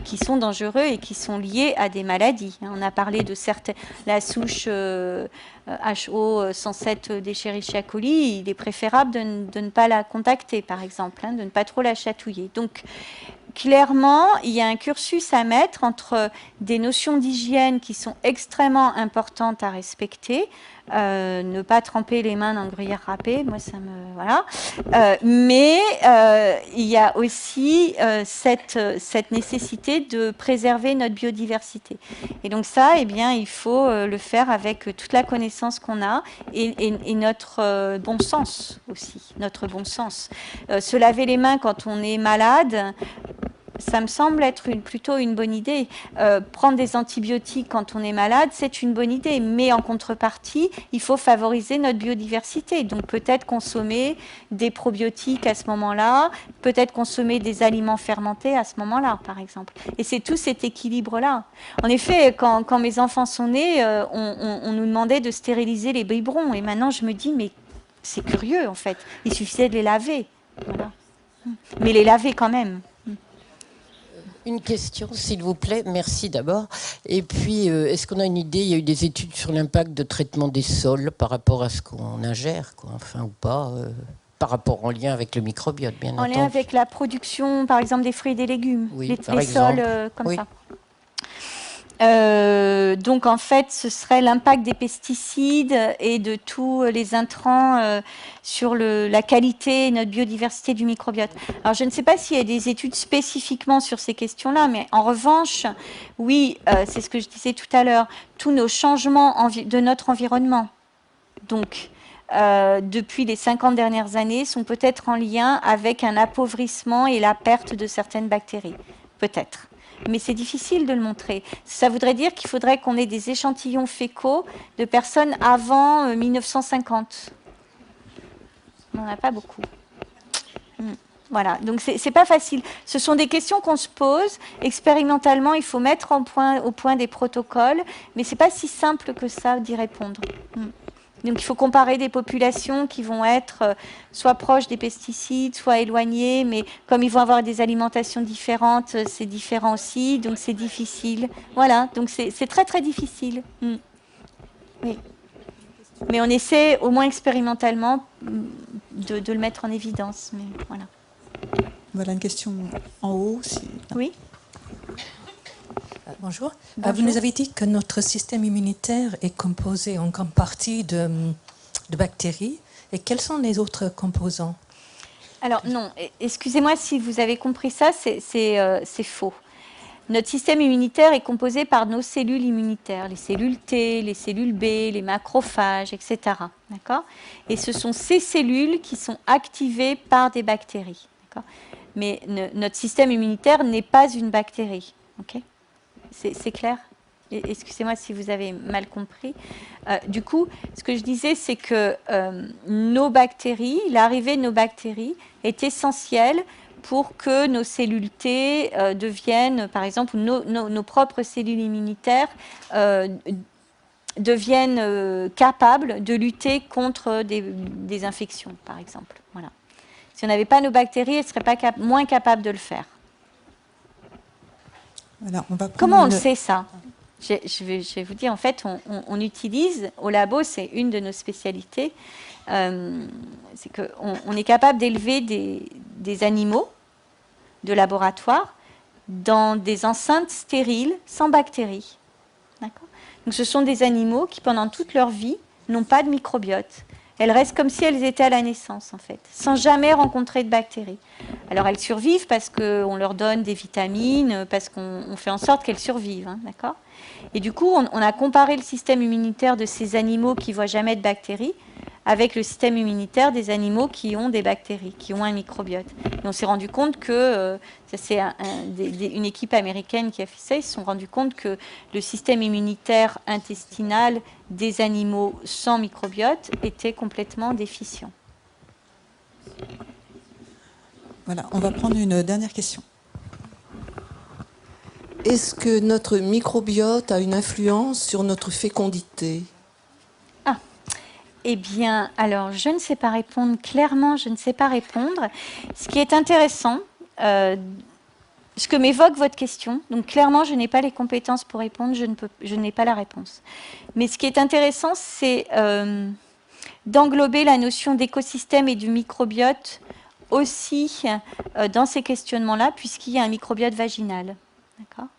qui sont dangereux et qui sont liés à des maladies. On a parlé de la souche HO107 d'Escherichia coli, il est préférable de ne pas la contacter, par exemple, de ne pas trop la chatouiller. Donc, clairement, il y a un cursus à mettre entre des notions d'hygiène qui sont extrêmement importantes à respecter, ne pas tremper les mains dans le gruyère râpé, moi ça me... Voilà. Mais il y a aussi cette nécessité de préserver notre biodiversité. Et donc ça, eh bien, il faut le faire avec toute la connaissance qu'on a et notre bon sens aussi, notre bon sens. Se laver les mains quand on est malade, ça me semble être plutôt une bonne idée. Prendre des antibiotiques quand on est malade, c'est une bonne idée. Mais en contrepartie, il faut favoriser notre biodiversité. Donc peut-être consommer des probiotiques à ce moment-là, peut-être consommer des aliments fermentés à ce moment-là, par exemple. Et c'est tout cet équilibre-là. En effet, quand mes enfants sont nés, on nous demandait de stériliser les biberons. Et maintenant, je me dis, mais c'est curieux, en fait. Il suffisait de les laver. Voilà. Mais les laver quand même. Une question, s'il vous plaît. Merci d'abord. Et puis, est-ce qu'on a une idée, il y a eu des études sur l'impact de traitement des sols par rapport à ce qu'on ingère, quoi, enfin, ou pas, par rapport en lien avec le microbiote, bien entendu. En lien avec la production, par exemple, des fruits et des légumes, oui, les sols comme oui. ça. Donc en fait, ce serait l'impact des pesticides et de tous les intrants sur la qualité et notre biodiversité du microbiote. Alors je ne sais pas s'il y a des études spécifiquement sur ces questions-là, mais en revanche, oui, c'est ce que je disais tout à l'heure, tous nos changements de notre environnement, donc depuis les 50 dernières années, sont peut-être en lien avec un appauvrissement et la perte de certaines bactéries, peut-être. Mais c'est difficile de le montrer. Ça voudrait dire qu'il faudrait qu'on ait des échantillons fécaux de personnes avant 1950. On n'en a pas beaucoup. Voilà, donc c'est pas facile. Ce sont des questions qu'on se pose. Expérimentalement, il faut mettre au point des protocoles, mais c'est pas si simple que ça d'y répondre. Donc il faut comparer des populations qui vont être soit proches des pesticides, soit éloignées, mais comme ils vont avoir des alimentations différentes, c'est différent aussi, donc c'est difficile. Voilà, donc c'est très très difficile. Oui. Mais on essaie au moins expérimentalement de le mettre en évidence. Mais voilà. Voilà une question en haut. Oui. Bonjour. Vous nous avez dit que notre système immunitaire est composé en grande partie de bactéries. Et quels sont les autres composants? Alors non, excusez-moi si vous avez compris ça, c'est faux. Notre système immunitaire est composé par nos cellules immunitaires, les cellules T, les cellules B, les macrophages, etc. D'accord ? Et ce sont ces cellules qui sont activées par des bactéries. D'accord ? Mais notre système immunitaire n'est pas une bactérie. Okay ? C'est clair ? Excusez-moi si vous avez mal compris. Du coup, ce que je disais, c'est que nos bactéries, l'arrivée de nos bactéries est essentielle pour que nos cellules T deviennent, par exemple, nos propres cellules immunitaires deviennent capables de lutter contre des infections, par exemple. Voilà. Si on n'avait pas nos bactéries, elles ne seraient pas moins capables de le faire. Voilà, Comment on le sait, ça ? Je vais vous dire, en fait, on utilise, au labo, c'est une de nos spécialités, c'est qu'on est capable d'élever des animaux de laboratoire dans des enceintes stériles sans bactéries. D'accord ? Donc ce sont des animaux qui, pendant toute leur vie, n'ont pas de microbiote. Elles restent comme si elles étaient à la naissance, en fait, sans jamais rencontrer de bactéries. Alors elles survivent parce qu'on leur donne des vitamines, parce qu'on fait en sorte qu'elles survivent, hein, d'accord ? Et du coup, on a comparé le système immunitaire de ces animaux qui ne voient jamais de bactéries avec le système immunitaire des animaux qui ont des bactéries, qui ont un microbiote. Et on s'est rendu compte que, ça c'est une équipe américaine qui a fait ça, ils se sont rendus compte que le système immunitaire intestinal des animaux sans microbiote était complètement déficient. Voilà, on va prendre une dernière question. Est-ce que notre microbiote a une influence sur notre fécondité ? Eh bien, alors, je ne sais pas répondre. Clairement, je ne sais pas répondre. Ce qui est intéressant, ce que m'évoque votre question, donc clairement, je n'ai pas les compétences pour répondre, je n'ai pas la réponse. Mais ce qui est intéressant, c'est d'englober la notion d'écosystème et du microbiote aussi dans ces questionnements-là, puisqu'il y a un microbiote vaginal. D'accord ?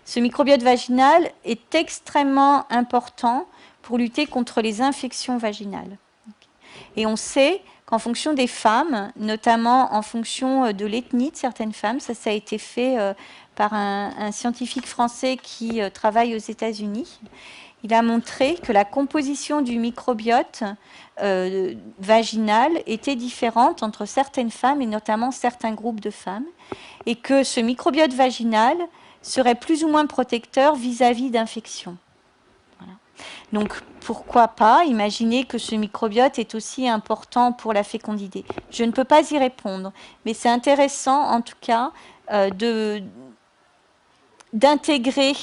Ce microbiote vaginal est extrêmement important pour lutter contre les infections vaginales. Et on sait qu'en fonction des femmes, notamment en fonction de l'ethnie de certaines femmes, ça a été fait par un scientifique français qui travaille aux États-Unis, il a montré que la composition du microbiote vaginal était différente entre certaines femmes et notamment certains groupes de femmes, et que ce microbiote vaginal serait plus ou moins protecteur vis-à-vis d'infections. Donc, pourquoi pas imaginer que ce microbiote est aussi important pour la fécondité. Je ne peux pas y répondre, mais c'est intéressant, en tout cas, d'intégrer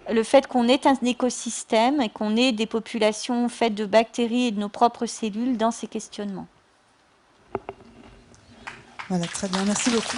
le fait qu'on ait un écosystème et qu'on ait des populations faites de bactéries et de nos propres cellules dans ces questionnements. Voilà, très bien. Merci beaucoup.